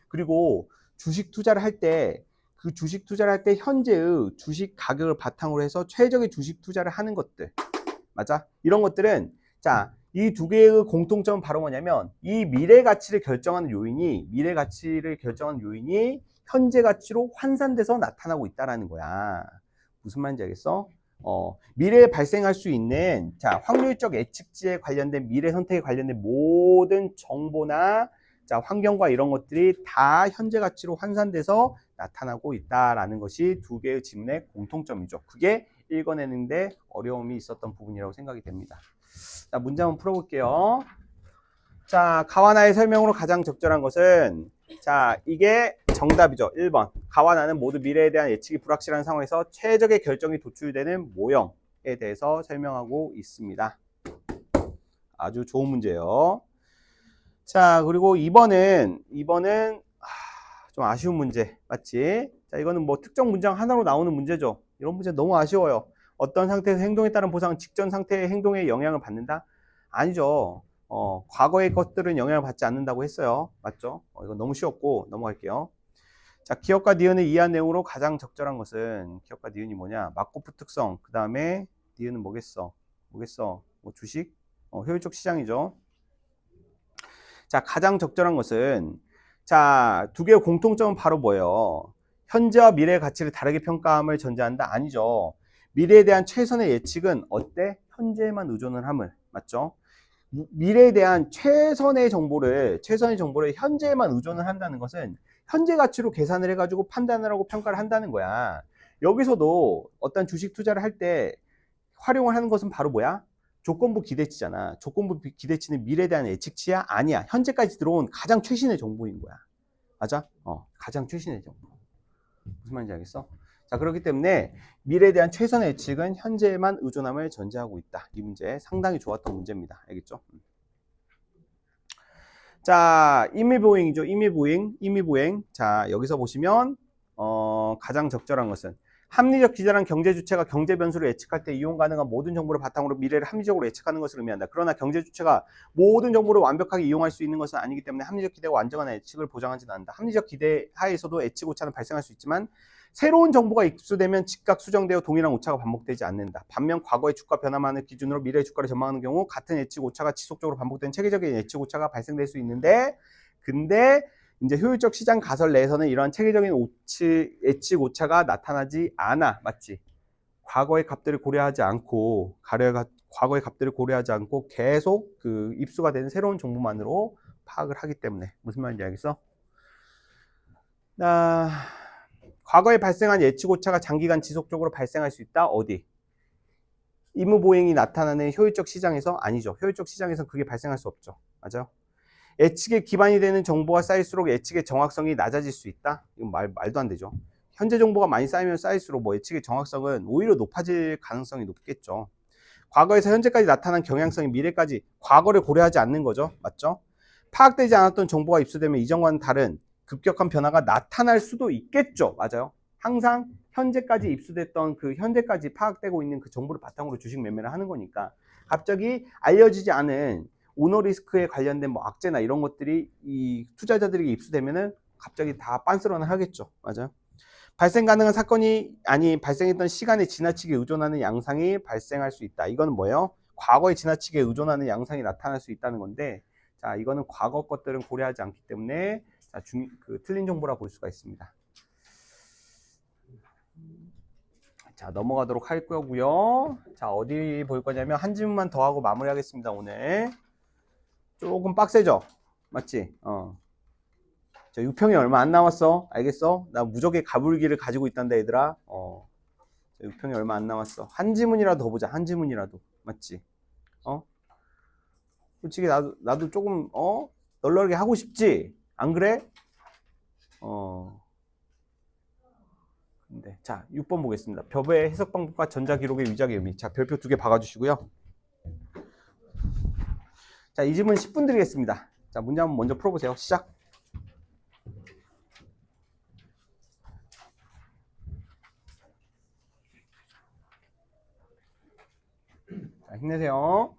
그리고 주식 투자를 할 때 그 주식 투자를 할 때 현재의 주식 가격을 바탕으로 해서 최적의 주식 투자를 하는 것들. 맞아? 이런 것들은 자, 이 두 개의 공통점은 바로 뭐냐면 이 미래 가치를 결정하는 요인이 현재 가치로 환산돼서 나타나고 있다라는 거야. 무슨 말인지 알겠어? 미래에 발생할 수 있는 자, 확률적 예측치에 관련된 미래 선택에 관련된 모든 정보나 자, 환경과 이런 것들이 다 현재 가치로 환산돼서 나타나고 있다라는 것이 두 개의 질문의 공통점이죠. 그게 읽어내는데 어려움이 있었던 부분이라고 생각이 됩니다. 자, 문제 한번 풀어볼게요. 자, 가와나의 설명으로 가장 적절한 것은 자, 이게 정답이죠. 1번. 가와나는 모두 미래에 대한 예측이 불확실한 상황에서 최적의 결정이 도출되는 모형에 대해서 설명하고 있습니다. 아주 좋은 문제예요. 자, 그리고 2번은 좀 아쉬운 문제. 맞지? 자, 이거는 뭐 특정 문장 하나로 나오는 문제죠. 이런 문제 너무 아쉬워요. 어떤 상태에서 행동에 따른 보상은 직전 상태의 행동에 영향을 받는다? 아니죠. 과거의 것들은 영향을 받지 않는다고 했어요. 맞죠? 이거 너무 쉬웠고 넘어갈게요. 자, 기업과 니은을 이해한 내용으로 가장 적절한 것은 기업과 니은이 뭐냐? 마코프 특성. 그 다음에 니은은 뭐겠어? 뭐 주식? 효율적 시장이죠. 자, 가장 적절한 것은 자, 두 개의 공통점은 바로 뭐예요? 현재와 미래의 가치를 다르게 평가함을 전제한다? 아니죠. 미래에 대한 최선의 예측은 어때? 현재에만 의존을 함을. 맞죠? 미래에 대한 최선의 정보를 현재에만 의존을 한다는 것은 현재 가치로 계산을 해가지고 판단을 하고 평가를 한다는 거야. 여기서도 어떤 주식 투자를 할 때 활용을 하는 것은 바로 뭐야? 조건부 기대치잖아. 조건부 기대치는 미래에 대한 예측치야? 아니야. 현재까지 들어온 가장 최신의 정보인 거야. 맞아? 가장 최신의 정보. 무슨 말인지 알겠어? 자, 그렇기 때문에 미래에 대한 최선의 예측은 현재에만 의존함을 전제하고 있다. 이 문제 상당히 좋았던 문제입니다. 알겠죠? 자, 임의보행이죠. 임의보행. 자, 여기서 보시면 가장 적절한 것은 합리적 기자란 경제 주체가 경제 변수를 예측할 때 이용 가능한 모든 정보를 바탕으로 미래를 합리적으로 예측하는 것을 의미한다. 그러나 경제 주체가 모든 정보를 완벽하게 이용할 수 있는 것은 아니기 때문에 합리적 기대가 완전한 예측을 보장하지는 않는다. 합리적 기대 하에서도 예측 오차는 발생할 수 있지만 새로운 정보가 입수되면 즉각 수정되어 동일한 오차가 반복되지 않는다. 반면 과거의 주가 변화만을 기준으로 미래의 주가를 전망하는 경우 같은 예측 오차가 지속적으로 반복되는 체계적인 예측 오차가 발생될 수 있는데, 근데 이제 효율적 시장 가설 내에서는 이러한 체계적인 예측 오차가 나타나지 않아. 맞지? 과거의 값들을 고려하지 않고 과거의 값들을 고려하지 않고 계속 그 입수가 되는 새로운 정보만으로 파악을 하기 때문에. 무슨 말인지 알겠어? 과거에 발생한 예측 오차가 장기간 지속적으로 발생할 수 있다. 어디? 의무 보행이 나타나는 효율적 시장에서? 아니죠. 효율적 시장에서는 그게 발생할 수 없죠. 맞아요? 예측에 기반이 되는 정보가 쌓일수록 예측의 정확성이 낮아질 수 있다. 이건 말도 안 되죠. 현재 정보가 많이 쌓이면 쌓일수록 뭐 예측의 정확성은 오히려 높아질 가능성이 높겠죠. 과거에서 현재까지 나타난 경향성이 미래까지 과거를 고려하지 않는 거죠. 맞죠? 파악되지 않았던 정보가 입수되면 이전과는 다른 급격한 변화가 나타날 수도 있겠죠. 맞아요. 항상 현재까지 입수됐던 그 현재까지 파악되고 있는 그 정보를 바탕으로 주식 매매를 하는 거니까 갑자기 알려지지 않은 오너 리스크에 관련된 뭐 악재나 이런 것들이 이 투자자들에게 입수되면은 갑자기 다 빤스런을 하겠죠. 맞아요. 발생 가능한 사건이 아니 발생했던 시간에 지나치게 의존하는 양상이 발생할 수 있다. 이거는 뭐예요? 과거에 지나치게 의존하는 양상이 나타날 수 있다는 건데, 자, 이거는 과거 것들은 고려하지 않기 때문에 자, 틀린 정보라 볼 수가 있습니다. 자, 넘어가도록 할 거고요. 자, 어디 볼 거냐면 한 질문만 더 하고 마무리하겠습니다. 오늘 조금 빡세죠? 맞지? 자, 6평이 얼마 안 남았어. 알겠어? 나 무적의 가불기를 가지고 있단다, 얘들아. 자, 6평이 얼마 안 남았어. 한 지문이라도 더 보자. 한 지문이라도. 맞지? 솔직히 나도 조금, 널널하게 하고 싶지? 안 그래? 근데, 자, 6번 보겠습니다. 벽의 해석 방법과 전자 기록의 위작의 의미. 자, 별표 2개 박아주시고요. 자, 이 질문 10분 드리겠습니다. 자, 문제 한번 먼저 풀어보세요. 시작. 자, 힘내세요.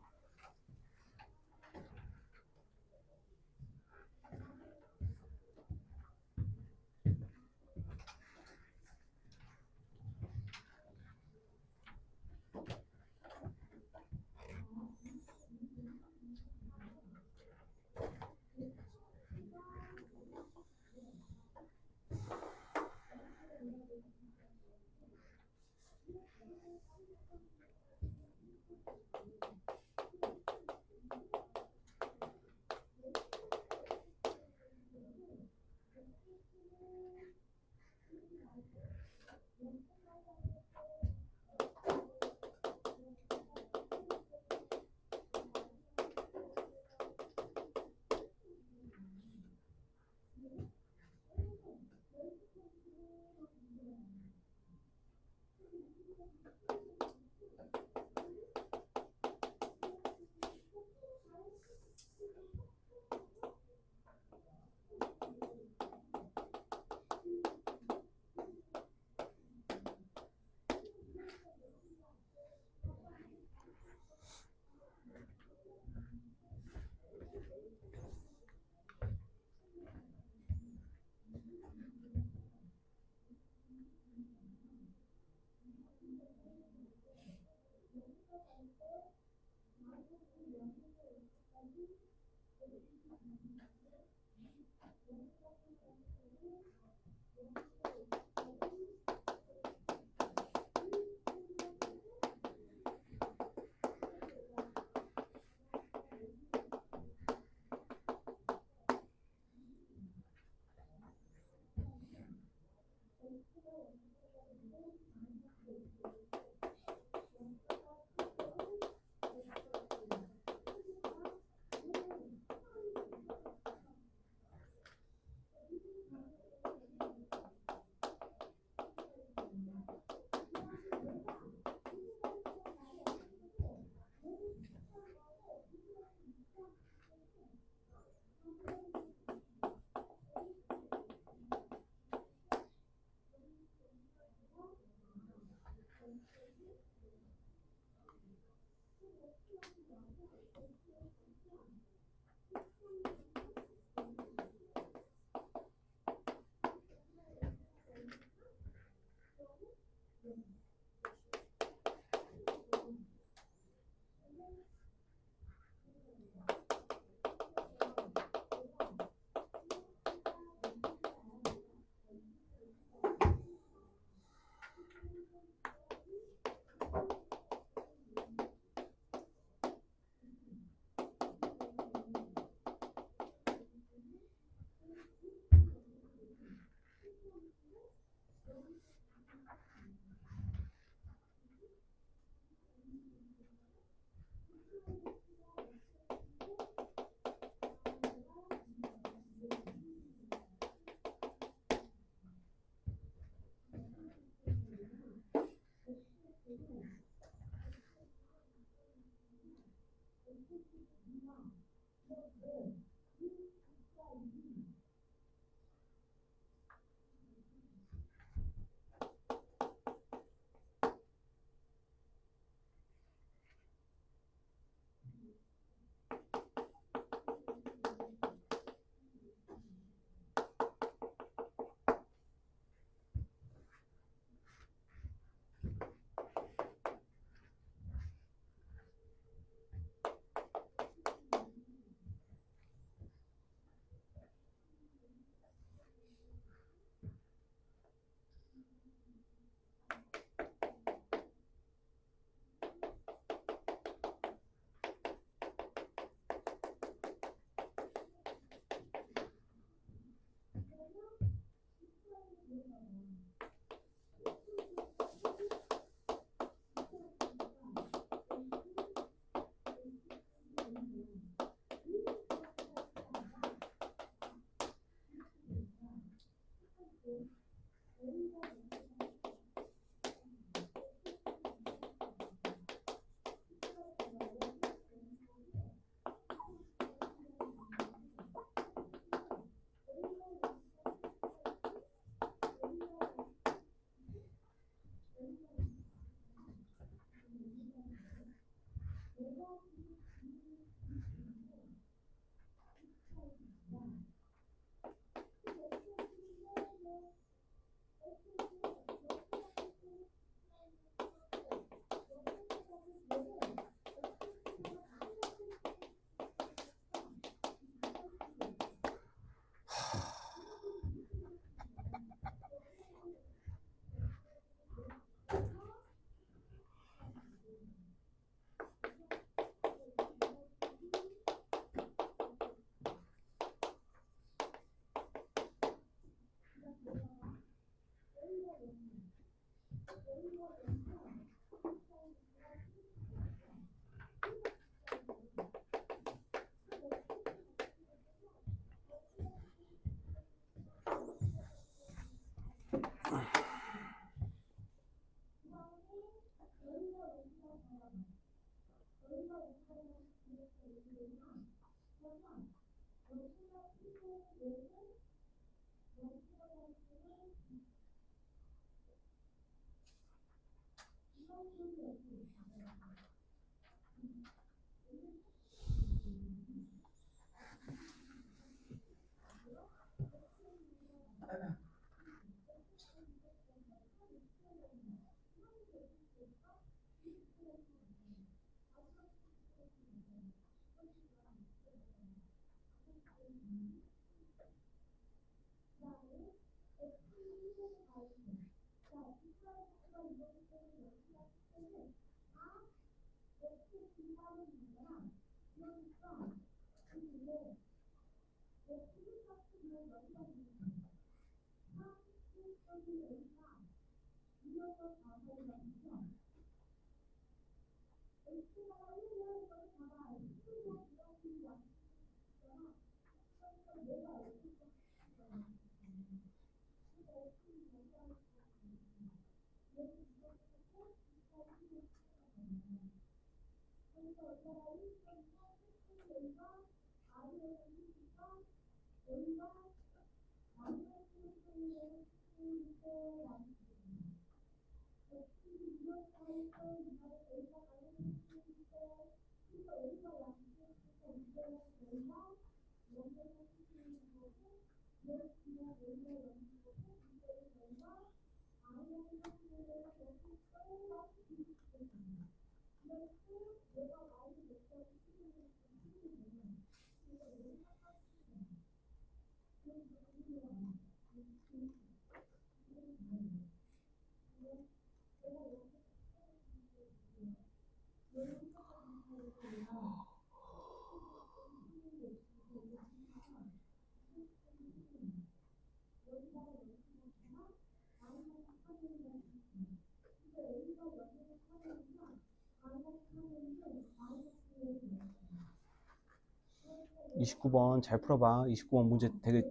29번 잘 풀어봐. 29번 문제 되게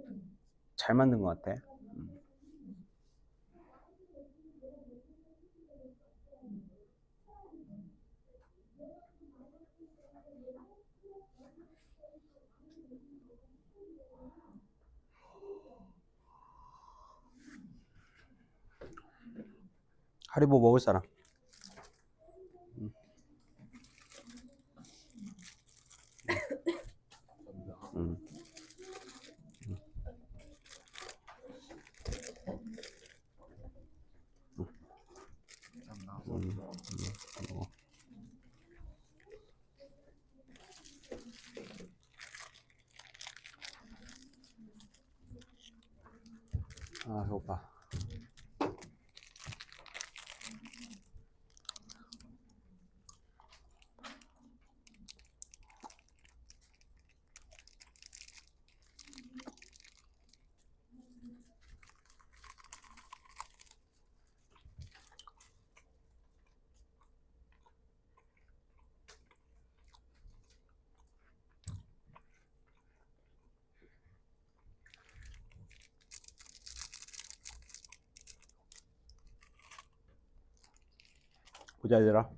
잘 만든 것 같아. 하리보 먹을 사람. 음. 아, 배고파. 보자, 얘들아.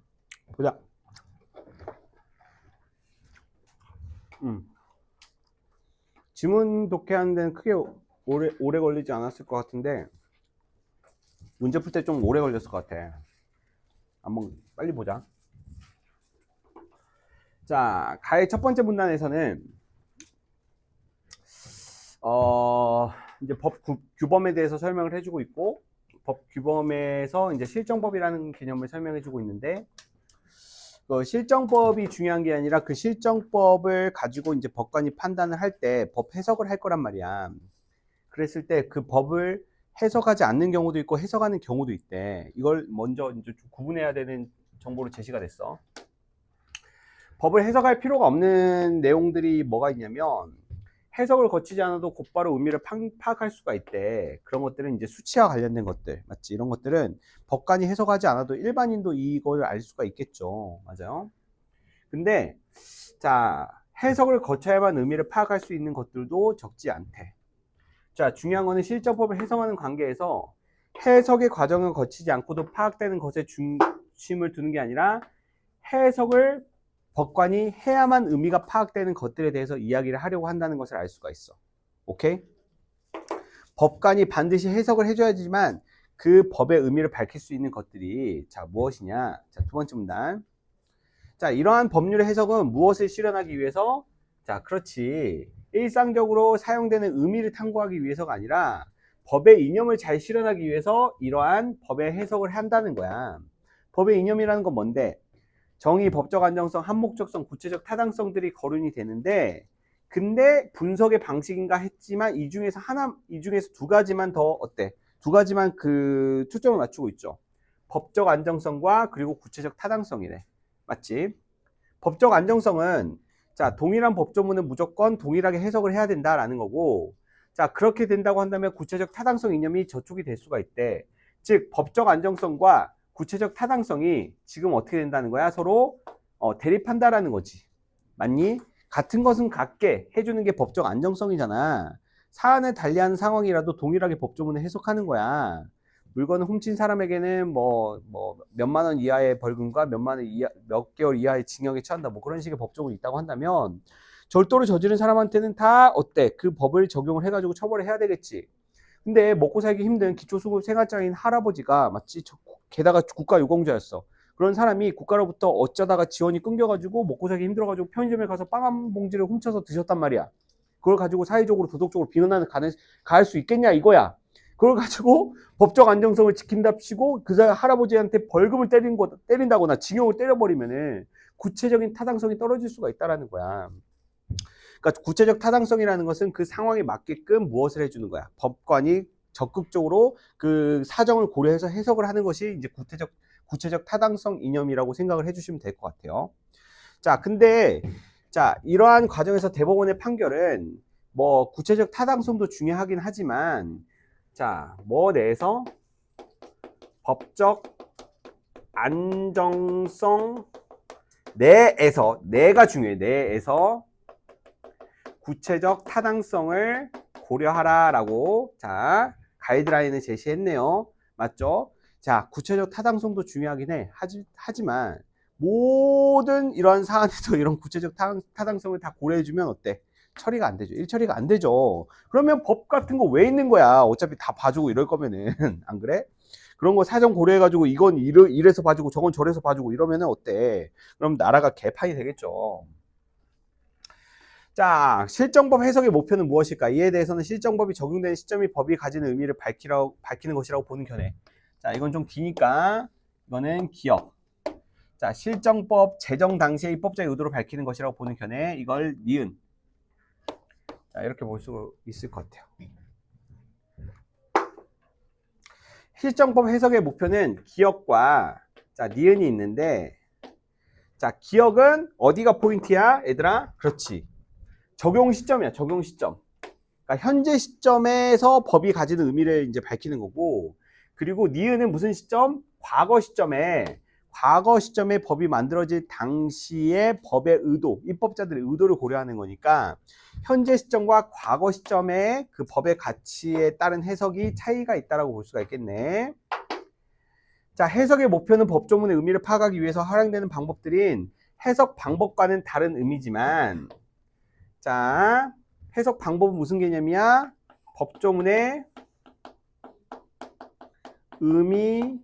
보자. 지문 독해하는 데는 크게 오래 걸리지 않았을 것 같은데, 문제 풀 때 좀 오래 걸렸을 것 같아. 한번 빨리 보자. 자, 가의 첫 번째 문단에서는, 이제 법 규범에 대해서 설명을 해주고 있고, 법 규범에서 이제 실정법이라는 개념을 설명해주고 있는데, 그 실정법이 중요한 게 아니라 그 실정법을 가지고 이제 법관이 판단을 할 때 법 해석을 할 거란 말이야. 그랬을 때 그 법을 해석하지 않는 경우도 있고 해석하는 경우도 있대. 이걸 먼저 이제 좀 구분해야 되는 정보로 제시가 됐어. 법을 해석할 필요가 없는 내용들이 뭐가 있냐면, 해석을 거치지 않아도 곧바로 의미를 파악할 수가 있대. 그런 것들은 이제 수치와 관련된 것들, 맞지? 이런 것들은 법관이 해석하지 않아도 일반인도 이걸 알 수가 있겠죠. 맞아요? 근데 자, 해석을 거쳐야만 의미를 파악할 수 있는 것들도 적지 않대. 자, 중요한 거는 실정법을 해석하는 관계에서 해석의 과정을 거치지 않고도 파악되는 것에 중심을 두는 게 아니라 해석을 법관이 해야만 의미가 파악되는 것들에 대해서 이야기를 하려고 한다는 것을 알 수가 있어. 오케이? 법관이 반드시 해석을 해줘야지만 그 법의 의미를 밝힐 수 있는 것들이 자 무엇이냐? 자, 두 번째 문단. 자, 이러한 법률의 해석은 무엇을 실현하기 위해서? 자, 그렇지. 일상적으로 사용되는 의미를 탐구하기 위해서가 아니라 법의 이념을 잘 실현하기 위해서 이러한 법의 해석을 한다는 거야. 법의 이념이라는 건 뭔데? 정의, 법적 안정성, 한목적성, 구체적 타당성들이 거론이 되는데, 근데 분석의 방식인가 했지만 이 중에서 두 가지만 더 어때? 두 가지만 그 초점을 맞추고 있죠. 법적 안정성과 그리고 구체적 타당성이래. 맞지? 법적 안정성은 자, 동일한 법조문은 무조건 동일하게 해석을 해야 된다라는 거고, 자, 그렇게 된다고 한다면 구체적 타당성 이념이 저촉이 될 수가 있대. 즉, 법적 안정성과 구체적 타당성이 지금 어떻게 된다는 거야? 서로 대립한다라는 거지. 맞니? 같은 것은 같게 해주는 게 법적 안정성이잖아. 사안을 달리하는 상황이라도 동일하게 법조문을 해석하는 거야. 물건을 훔친 사람에게는 몇만 원 이하의 벌금과 몇 개월 이하의 징역에 처한다. 뭐 그런 식의 법조문이 있다고 한다면 절도를 저지른 사람한테는 다 어때? 그 법을 적용을 해가지고 처벌을 해야 되겠지. 근데 먹고 살기 힘든 기초수급 생활자인 할아버지가 마치 게다가 국가유공자였어. 그런 사람이 국가로부터 어쩌다가 지원이 끊겨가지고 먹고 살기 힘들어가지고 편의점에 가서 빵 한 봉지를 훔쳐서 드셨단 말이야. 그걸 가지고 사회적으로 도덕적으로 비난하는 가할 수 있겠냐 이거야. 그걸 가지고 법적 안정성을 지킨답시고 그 할아버지한테 벌금을 때린다거나 징역을 때려버리면은 구체적인 타당성이 떨어질 수가 있다라는 거야. 그러니까 구체적 타당성이라는 것은 그 상황에 맞게끔 무엇을 해주는 거야. 법관이 적극적으로 그 사정을 고려해서 해석을 하는 것이 이제 구체적 타당성 이념이라고 생각을 해주시면 될 것 같아요. 자, 근데 자, 이러한 과정에서 대법원의 판결은 뭐 구체적 타당성도 중요하긴 하지만 자, 뭐 내에서 법적 안정성 내가 중요해. 내에서 구체적 타당성을 고려하라라고 자 가이드라인을 제시했네요. 맞죠? 자, 구체적 타당성도 중요하긴 해. 하지만 모든 이런 사안에서 이런 구체적 타당성을 다 고려해주면 어때? 처리가 안 되죠. 일처리가 안 되죠. 그러면 법 같은 거 왜 있는 거야? 어차피 다 봐주고 이럴 거면은 안 그래? 그런 거 사정 고려해가지고 이건 이래서 봐주고 저건 저래서 봐주고 이러면은 어때? 그럼 나라가 개판이 되겠죠. 자, 실정법 해석의 목표는 무엇일까? 이에 대해서는 실정법이 적용되는 시점이 법이 가지는 의미를 밝히는 것이라고 보는 견해. 자, 이건 좀 기니까 이거는 기억. 자, 실정법 제정 당시의 입법자의 의도를 밝히는 것이라고 보는 견해. 이걸 니은. 자, 이렇게 볼 수 있을 것 같아요. 실정법 해석의 목표는 기억과 자, 니은이 있는데 자, 기억은 어디가 포인트야? 얘들아? 그렇지. 적용 시점이야. 적용 시점. 그러니까 현재 시점에서 법이 가지는 의미를 이제 밝히는 거고, 그리고 니은은 무슨 시점? 과거 시점에 법이 만들어질 당시의 법의 의도, 입법자들의 의도를 고려하는 거니까 현재 시점과 과거 시점의 그 법의 가치에 따른 해석이 차이가 있다라고 볼 수가 있겠네. 자, 해석의 목표는 법조문의 의미를 파악하기 위해서 활용되는 방법들인 해석 방법과는 다른 의미지만, 자, 해석 방법은 무슨 개념이야? 법조문의 의미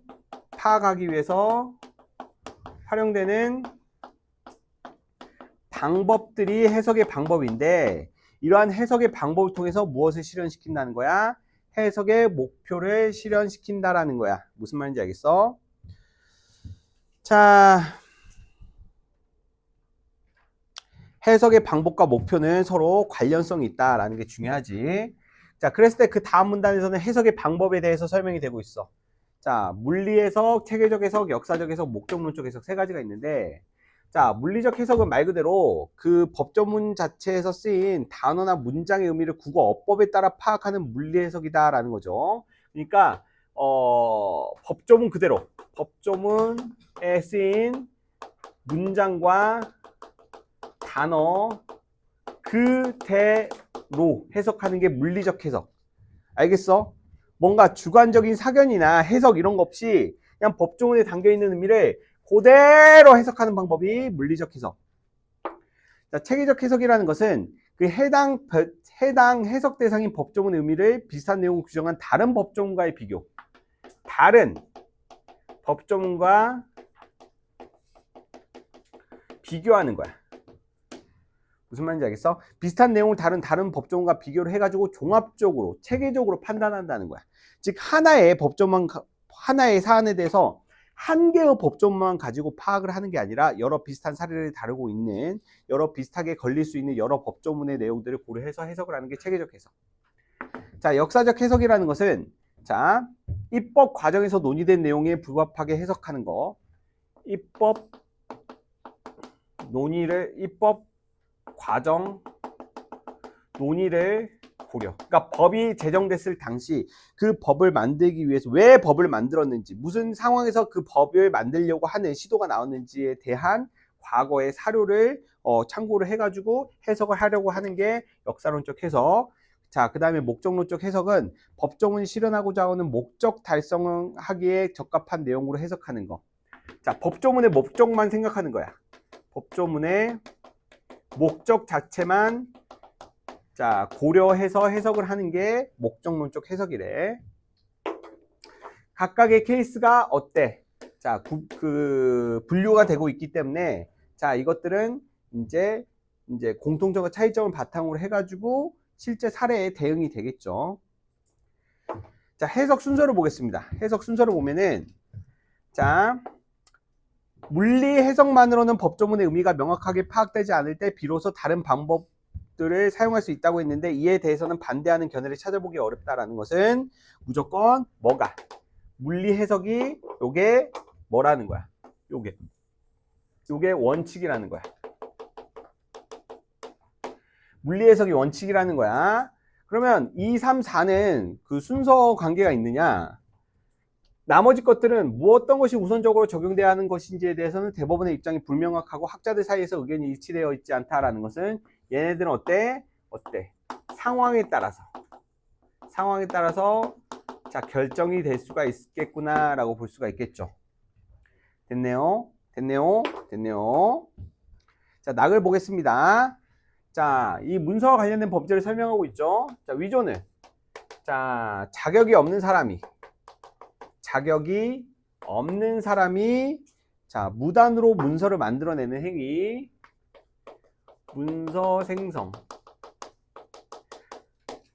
파악하기 위해서 활용되는 방법들이 해석의 방법인데, 이러한 해석의 방법을 통해서 무엇을 실현시킨다는 거야? 해석의 목표를 실현시킨다라는 거야. 무슨 말인지 알겠어? 자, 해석의 방법과 목표는 서로 관련성이 있다라는 게 중요하지. 자, 그랬을 때 그 다음 문단에서는 해석의 방법에 대해서 설명이 되고 있어. 자, 물리 해석, 체계적 해석, 역사적 해석, 목적론적 해석 세 가지가 있는데, 자, 물리적 해석은 말 그대로 그 법조문 자체에서 쓰인 단어나 문장의 의미를 국어 어법에 따라 파악하는 물리 해석이다라는 거죠. 그러니까 법조문 그대로 법조문에 쓰인 문장과 단어 그대로 해석하는 게 물리적 해석. 알겠어? 뭔가 주관적인 사견이나 해석 이런 거 없이 그냥 법조문에 담겨있는 의미를 그대로 해석하는 방법이 물리적 해석. 자, 체계적 해석이라는 것은 그 해당 해석 대상인 법조문의 의미를 비슷한 내용을 규정한 다른 법조문과의 비교. 다른 법조문과 비교하는 거야. 무슨 말인지 알겠어? 비슷한 내용을 다른 법조문과 비교를 해가지고 종합적으로 체계적으로 판단한다는 거야. 즉 하나의 법조문, 하나의 사안에 대해서 한 개의 법조문만 가지고 파악을 하는 게 아니라 여러 비슷한 사례를 다루고 있는, 여러 비슷하게 걸릴 수 있는 여러 법조문의 내용들을 고려해서 해석을 하는 게 체계적 해석. 자, 역사적 해석이라는 것은 자, 입법 과정에서 논의된 내용에 부합하게 해석하는 거. 입법 과정 논의를 고려. 그러니까 법이 제정됐을 당시 그 법을 만들기 위해서 왜 법을 만들었는지, 무슨 상황에서 그 법을 만들려고 하는 시도가 나왔는지에 대한 과거의 사료를 참고를 해가지고 해석을 하려고 하는 게 역사론적 해석. 자, 그 다음에 목적론적 해석은 법조문이 실현하고자 하는 목적 달성하기에 적합한 내용으로 해석하는 거. 자, 법조문의 목적만 생각하는 거야. 법조문의 목적 자체만 자 고려해서 해석을 하는 게 목적론적 해석이래. 각각의 케이스가 어때? 자, 분류가 되고 있기 때문에 자 이것들은 이제 공통점과 차이점을 바탕으로 해가지고 실제 사례에 대응이 되겠죠. 자, 해석 순서를 보겠습니다. 해석 순서를 보면은 자. 물리 해석만으로는 법조문의 의미가 명확하게 파악되지 않을 때 비로소 다른 방법들을 사용할 수 있다고 했는데, 이에 대해서는 반대하는 견해를 찾아보기 어렵다라는 것은 무조건 뭐가? 물리 해석이 요게 뭐라는 거야? 요게 원칙이라는 거야. 물리 해석이 원칙이라는 거야. 그러면 2, 3, 4는 그 순서 관계가 있느냐? 나머지 것들은 어떤 것이 우선적으로 적용돼야 하는 것인지에 대해서는 대법원의 입장이 불명확하고 학자들 사이에서 의견이 일치되어 있지 않다라는 것은 얘네들은 어때? 어때? 상황에 따라서 자, 결정이 될 수가 있겠구나 라고 볼 수가 있겠죠. 됐네요. 자, 낙을 보겠습니다. 자, 이 문서와 관련된 범죄를 설명하고 있죠. 자, 위조는 자, 자격이 없는 사람이 자, 무단으로 문서를 만들어내는 행위, 문서 생성.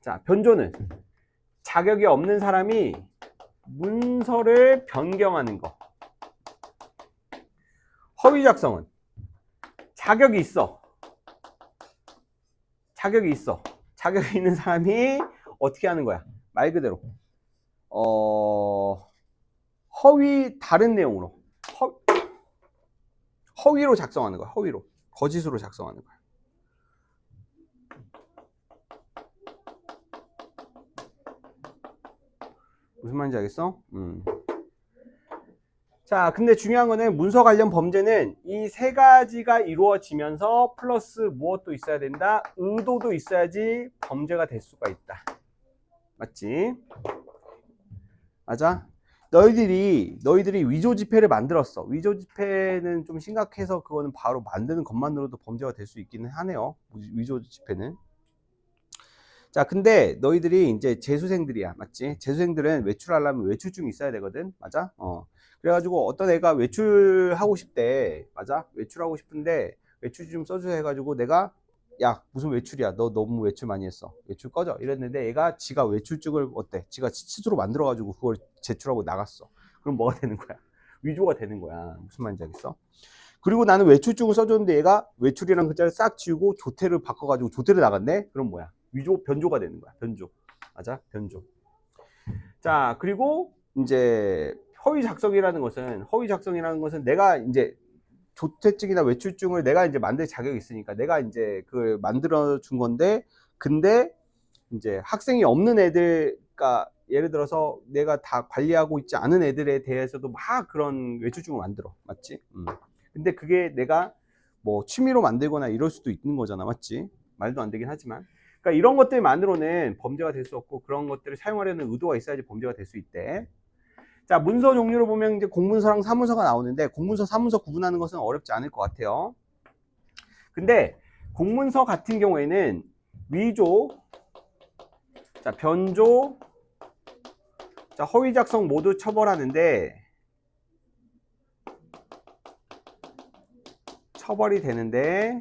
자, 변조는 자격이 없는 사람이 문서를 변경하는 거. 허위 작성은 자격이 있어. 자격이 있는 사람이 어떻게 하는 거야? 말 그대로 다른 내용으로 허위로 작성하는 거야. 허위로, 거짓으로 작성하는 거야. 무슨 말인지 알겠어? 자, 근데 중요한 거는 문서 관련 범죄는 이 세 가지가 이루어지면서 플러스 무엇도 있어야 된다? 의도도 있어야지 범죄가 될 수가 있다. 맞지? 맞아? 너희들이 위조 지폐를 만들었어. 위조 지폐는 좀 심각해서 그거는 바로 만드는 것만으로도 범죄가 될 수 있기는 하네요. 위조 지폐는. 자, 근데 너희들이 이제 재수생들이야. 맞지? 재수생들은 외출하려면 외출증이 있어야 되거든. 맞아? 그래가지고 어떤 애가 외출하고 싶대. 맞아? 외출하고 싶은데 외출증 좀 써주세요 해가지고 내가 야, 무슨 외출이야? 너 너무 외출 많이 했어. 외출 꺼져. 이랬는데 얘가 지가 외출증을 어때? 지가 스스로 만들어가지고 그걸 제출하고 나갔어. 그럼 뭐가 되는 거야? 위조가 되는 거야. 무슨 말인지 알겠어? 그리고 나는 외출증을 써줬는데 얘가 외출이라는 글자를 싹 지우고 조퇴를 바꿔가지고 조퇴를 나갔네? 그럼 뭐야? 변조가 되는 거야. 변조. 맞아? 변조. 자, 그리고 이제 허위 작성이라는 것은 내가 이제 조퇴증이나 외출증을 내가 이제 만들 자격이 있으니까 내가 이제 그걸 만들어 준 건데, 근데 이제 학생이 없는 애들, 그러니까 예를 들어서 내가 다 관리하고 있지 않은 애들에 대해서도 막 그런 외출증을 만들어. 맞지? 근데 그게 내가 뭐 취미로 만들거나 이럴 수도 있는 거잖아. 맞지? 말도 안 되긴 하지만. 그러니까 이런 것들만으로는 범죄가 될 수 없고, 그런 것들을 사용하려는 의도가 있어야지 범죄가 될 수 있대. 자, 문서 종류를 보면 이제 공문서랑 사문서가 나오는데, 공문서, 사문서 구분하는 것은 어렵지 않을 것 같아요. 근데 공문서 같은 경우에는 위조, 자, 변조, 자, 허위 작성 모두 처벌이 되는데,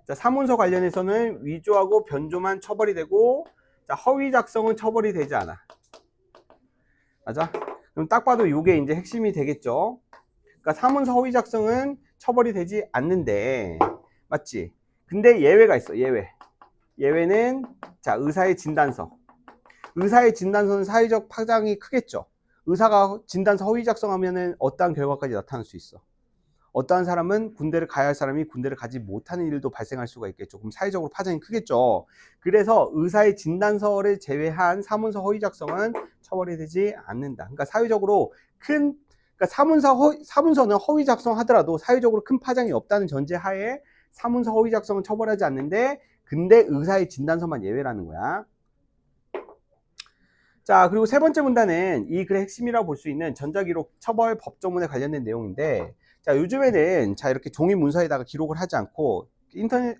자, 사문서 관련해서는 위조하고 변조만 처벌이 되고, 자, 허위 작성은 처벌이 되지 않아. 맞아? 그럼 딱 봐도 이게 이제 핵심이 되겠죠. 그러니까 사문서 허위 작성은 처벌이 되지 않는데, 맞지? 근데 예외가 있어. 예외는 자, 의사의 진단서는 사회적 파장이 크겠죠. 의사가 진단서 허위 작성하면은 어떠한 결과까지 나타날 수 있어. 어떠한 사람은 군대를 가야 할 사람이 군대를 가지 못하는 일도 발생할 수가 있겠죠. 그럼 사회적으로 파장이 크겠죠. 그래서 의사의 진단서를 제외한 사문서 허위 작성은 처벌이 되지 않는다. 그러니까 사회적으로 그러니까 사문서는 허위 작성하더라도 사회적으로 큰 파장이 없다는 전제하에 사문서 허위 작성은 처벌하지 않는데, 근데 의사의 진단서만 예외라는 거야. 자, 그리고 세 번째 문단은 이 글의 핵심이라고 볼 수 있는 전자기록 처벌 법조문에 관련된 내용인데, 자, 요즘에는 자, 이렇게 종이 문서에다가 기록을 하지 않고 인터넷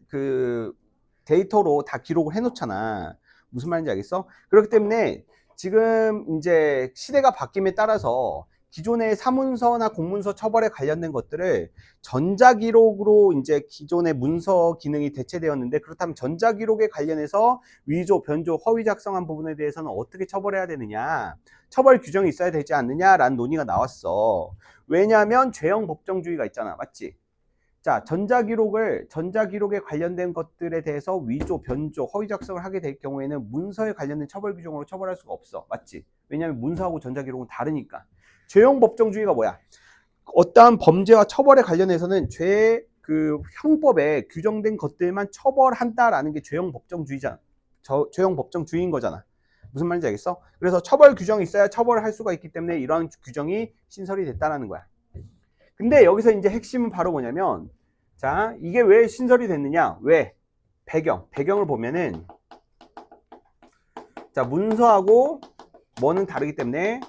데이터로 다 기록을 해 놓잖아. 무슨 말인지 알겠어? 그렇기 때문에 지금 이제 시대가 바뀜에 따라서 기존의 사문서나 공문서 처벌에 관련된 것들을 전자기록으로 이제 기존의 문서 기능이 대체되었는데, 그렇다면 전자기록에 관련해서 위조, 변조, 허위 작성한 부분에 대해서는 어떻게 처벌해야 되느냐, 처벌 규정이 있어야 되지 않느냐라는 논의가 나왔어. 왜냐하면 죄형 법정주의가 있잖아. 맞지? 자, 전자기록에 관련된 것들에 대해서 위조, 변조, 허위 작성을 하게 될 경우에는 문서에 관련된 처벌 규정으로 처벌할 수가 없어. 맞지? 왜냐하면 문서하고 전자기록은 다르니까. 죄형 법정주의가 뭐야? 어떠한 범죄와 처벌에 관련해서는 형법에 규정된 것들만 처벌한다라는 게 죄형 법정주의인 거잖아. 무슨 말인지 알겠어? 그래서 처벌 규정이 있어야 처벌을 할 수가 있기 때문에 이러한 규정이 신설이 됐다는 거야. 근데 여기서 이제 핵심은 바로 뭐냐면, 자, 이게 왜 신설이 됐느냐? 왜? 배경을 보면은 자, 문서하고 뭐는 다르기 때문에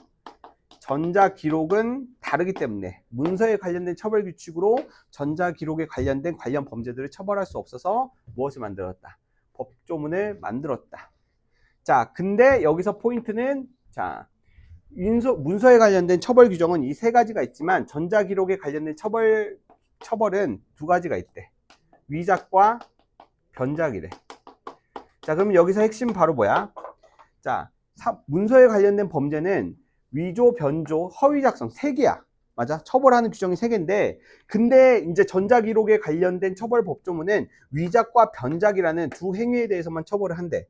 전자기록은 다르기 때문에 문서에 관련된 처벌 규칙으로 전자기록에 관련된 관련 범죄들을 처벌할 수 없어서 무엇을 만들었다? 법조문을 만들었다. 자, 근데 여기서 포인트는 자, 문서에 관련된 처벌 규정은 이 세 가지가 있지만 전자기록에 관련된 처벌은 두 가지가 있대. 위작과 변작이래. 자, 그럼 여기서 핵심 바로 뭐야? 자, 문서에 관련된 범죄는 위조, 변조, 허위 작성 세 개야. 맞아? 처벌하는 규정이 세 개인데, 근데 이제 전자기록에 관련된 처벌 법조문은 위작과 변작이라는 두 행위에 대해서만 처벌을 한대.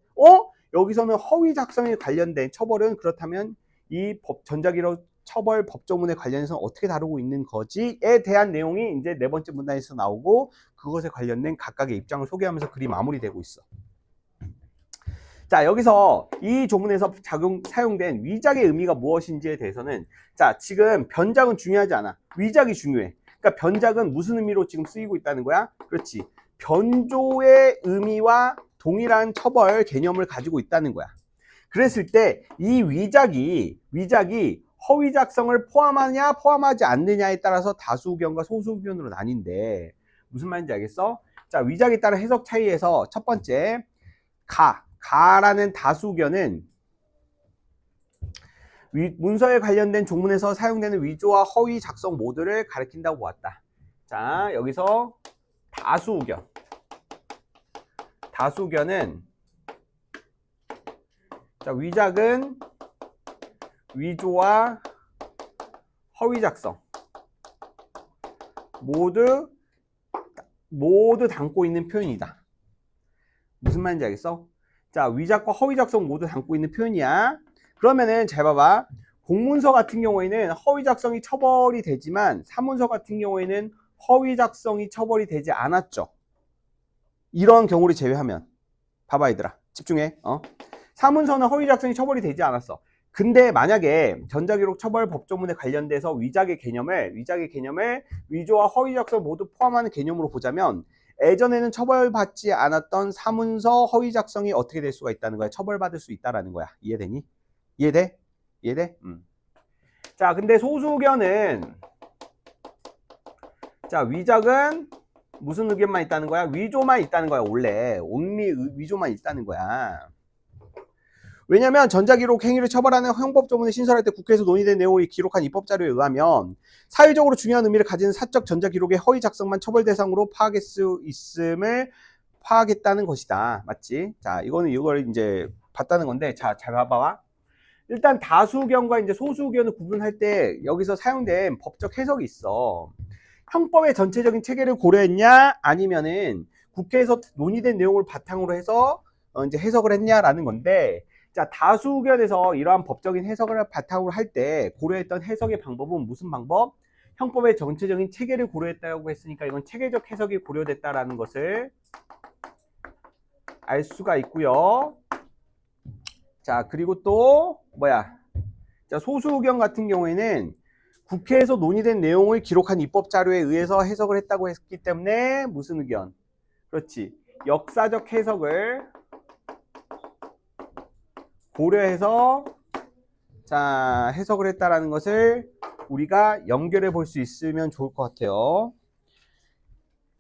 여기서는 허위 작성에 관련된 처벌은 그렇다면 이 전자기록 처벌 법조문에 관련해서 어떻게 다루고 있는 거지에 대한 내용이 이제 네 번째 문단에서 나오고 그것에 관련된 각각의 입장을 소개하면서 글이 마무리되고 있어. 자, 여기서 이 조문에서 사용된 위작의 의미가 무엇인지에 대해서는 자, 지금 변작은 중요하지 않아. 위작이 중요해. 그러니까 변작은 무슨 의미로 지금 쓰이고 있다는 거야? 그렇지. 변조의 의미와 동일한 처벌 개념을 가지고 있다는 거야. 그랬을 때 이 위작이 허위 작성을 포함하냐 포함하지 않느냐에 따라서 다수 의견과 소수 의견으로 나뉜데 무슨 말인지 알겠어? 자, 위작에 따른 해석 차이에서 첫 번째 가라는 다수 의견은 문서에 관련된 조문에서 사용되는 위조와 허위 작성 모두를 가리킨다고 보았다. 자, 여기서 다수 의견은 자, 위작은 위조와 허위 작성 모두 담고 있는 표현이다. 무슨 말인지 알겠어? 자, 위작과 허위 작성 모두 담고 있는 표현이야. 그러면은 잘 봐봐. 공문서 같은 경우에는 허위 작성이 처벌이 되지만 사문서 같은 경우에는 허위 작성이 처벌이 되지 않았죠. 이런 경우를 제외하면 봐봐 얘들아. 집중해. 사문서는 허위 작성이 처벌이 되지 않았어. 근데 만약에 전자기록 처벌 법조문에 관련돼서 위작의 개념을 위조와 허위 작성 모두 포함하는 개념으로 보자면 예전에는 처벌받지 않았던 사문서 허위 작성이 어떻게 될 수가 있다는 거야. 처벌받을 수 있다라는 거야. 이해되니? 이해돼? 자, 근데 소수 의견은 자, 위작은 무슨 의견만 있다는 거야? 위조만 있다는 거야. 원래 온리 위조만 있다는 거야. 왜냐면 전자기록 행위를 처벌하는 형법조문을 신설할 때 국회에서 논의된 내용을 기록한 입법자료에 의하면 사회적으로 중요한 의미를 가지는 사적 전자기록의 허위 작성만 처벌 대상으로 파악할 수 있음을 파악했다는 것이다. 맞지? 자, 이걸 이제 봤다는 건데, 자, 잘 봐봐. 일단 다수 의견과 이제 소수 의견을 구분할 때 여기서 사용된 법적 해석이 있어. 형법의 전체적인 체계를 고려했냐, 아니면은 국회에서 논의된 내용을 바탕으로 해서 이제 해석을 했냐라는 건데, 자, 다수 의견에서 이러한 법적인 해석을 바탕으로 할 때 고려했던 해석의 방법은 무슨 방법? 형법의 전체적인 체계를 고려했다고 했으니까 이건 체계적 해석이 고려됐다라는 것을 알 수가 있고요. 자, 그리고 또 자, 소수 의견 같은 경우에는 국회에서 논의된 내용을 기록한 입법 자료에 의해서 해석을 했다고 했기 때문에 무슨 의견? 그렇지. 역사적 해석을 고려해서 자, 해석을 했다라는 것을 우리가 연결해 볼 수 있으면 좋을 것 같아요.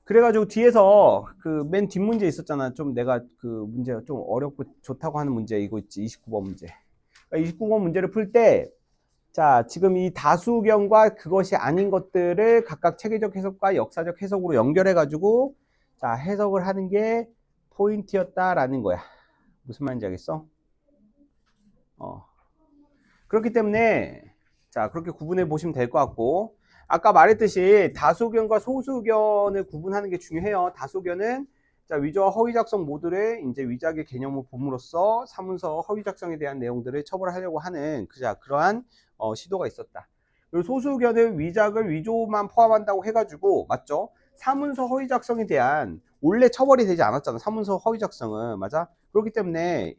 그래가지고 뒤에서 그 맨 뒷문제 있었잖아. 좀 내가 그 문제가 좀 어렵고 좋다고 하는 문제 이거 있지. 29번 문제. 29번 문제를 풀 때 자, 지금 이 다수 의견과 그것이 아닌 것들을 각각 체계적 해석과 역사적 해석으로 연결해가지고 자, 해석을 하는 게 포인트였다라는 거야. 무슨 말인지 알겠어? 그렇기 때문에 자, 그렇게 구분해 보시면 될 것 같고 아까 말했듯이 다수 의견과 소수 의견을 구분하는 게 중요해요. 다수 의견은 자, 위조와 허위 작성 모두를 이제 위작의 개념을 봄으로써 사문서 허위 작성에 대한 내용들을 처벌하려고 하는 그러한 시도가 있었다. 그리고 소수 의견은 위작을 위조만 포함한다고 해가지고 맞죠? 사문서 허위 작성에 대한 원래 처벌이 되지 않았잖아. 사문서 허위 작성은 맞아? 그렇기 때문에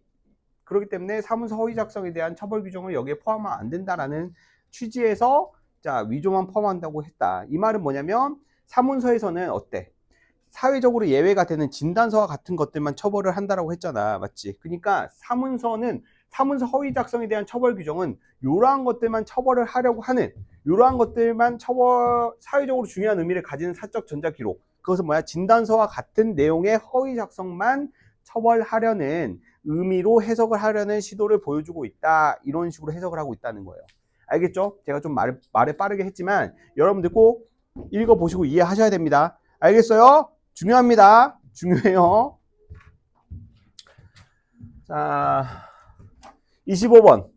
사문서 허위 작성에 대한 처벌 규정을 여기에 포함하면 안 된다라는 취지에서 자, 위조만 포함한다고 했다. 이 말은 뭐냐면 사문서에서는 어때? 사회적으로 예외가 되는 진단서와 같은 것들만 처벌을 한다라고 했잖아. 맞지? 그러니까 사문서 허위 작성에 대한 처벌 규정은 이러한 것들만 처벌을 하려고 하는, 이러한 것들만 사회적으로 중요한 의미를 가지는 사적 전자 기록. 그것은 뭐야? 진단서와 같은 내용의 허위 작성만 처벌하려는 의미로 해석을 하려는 시도를 보여주고 있다. 이런 식으로 해석을 하고 있다는 거예요. 알겠죠? 제가 좀 말을 빠르게 했지만 여러분들 꼭 읽어보시고 이해하셔야 됩니다. 알겠어요? 중요합니다. 중요해요. 자, 25번.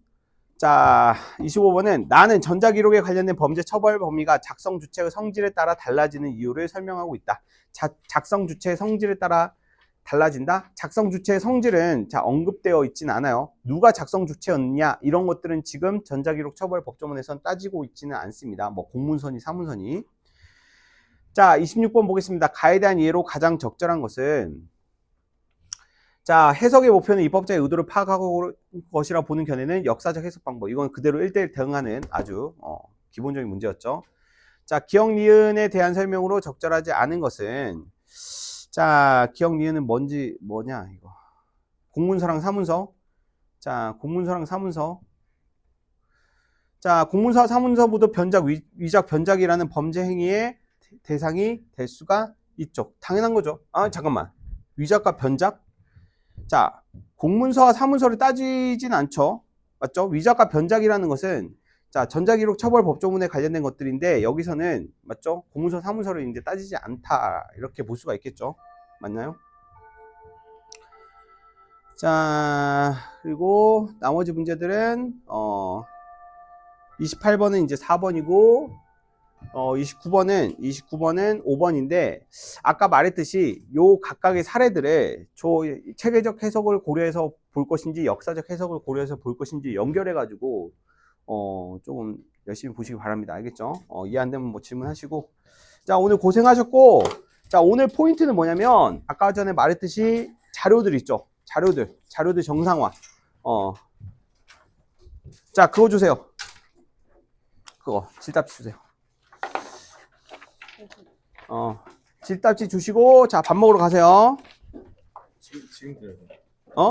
자, 25번은 나는 전자기록에 관련된 범죄 처벌 범위가 작성 주체의 성질에 따라 달라지는 이유를 설명하고 있다. 작성 주체의 성질에 따라 달라진다? 작성 주체의 성질은 언급되어 있지는 않아요. 누가 작성 주체였냐? 이런 것들은 지금 전자기록 처벌 법조문에선 따지고 있지는 않습니다. 뭐 공문선이, 사문선이. 자, 26번 보겠습니다. 가에 대한 이해로 가장 적절한 것은, 자, 해석의 목표는 입법자의 의도를 파악하고 것이라 보는 견해는 역사적 해석 방법. 이건 그대로 1대1 대응하는 아주 기본적인 문제였죠. 자, 기억 니은에 대한 설명으로 적절하지 않은 것은, 자, 기억 니은은 뭐냐 이거. 공문서랑 사문서. 자, 공문서랑 사문서. 자, 공문서와 사문서 모두 변작, 위작, 변작이라는 범죄 행위의 대상이 될 수가 있죠. 당연한 거죠. 아, 잠깐만. 위작과 변작? 자, 공문서와 사문서를 따지진 않죠. 맞죠? 위작과 변작이라는 것은, 자, 전자기록 처벌 법조문에 관련된 것들인데, 여기서는, 맞죠? 공문서, 사문서를 이제 따지지 않다. 이렇게 볼 수가 있겠죠. 맞나요? 자, 그리고 나머지 문제들은, 28번은 이제 4번이고, 29번은 5번인데, 아까 말했듯이 요 각각의 사례들을 체계적 해석을 고려해서 볼 것인지 역사적 해석을 고려해서 볼 것인지 연결해가지고 조금 열심히 보시기 바랍니다. 알겠죠? 이해 안 되면 뭐 질문하시고. 자, 오늘 고생하셨고, 자, 오늘 포인트는 뭐냐면 아까 전에 말했듯이 자료들 있죠? 자료들 정상화. 자, 그거 주세요. 그거 질답지 주세요. 질답지 주시고, 자, 밥 먹으러 가세요. 지금 들어요.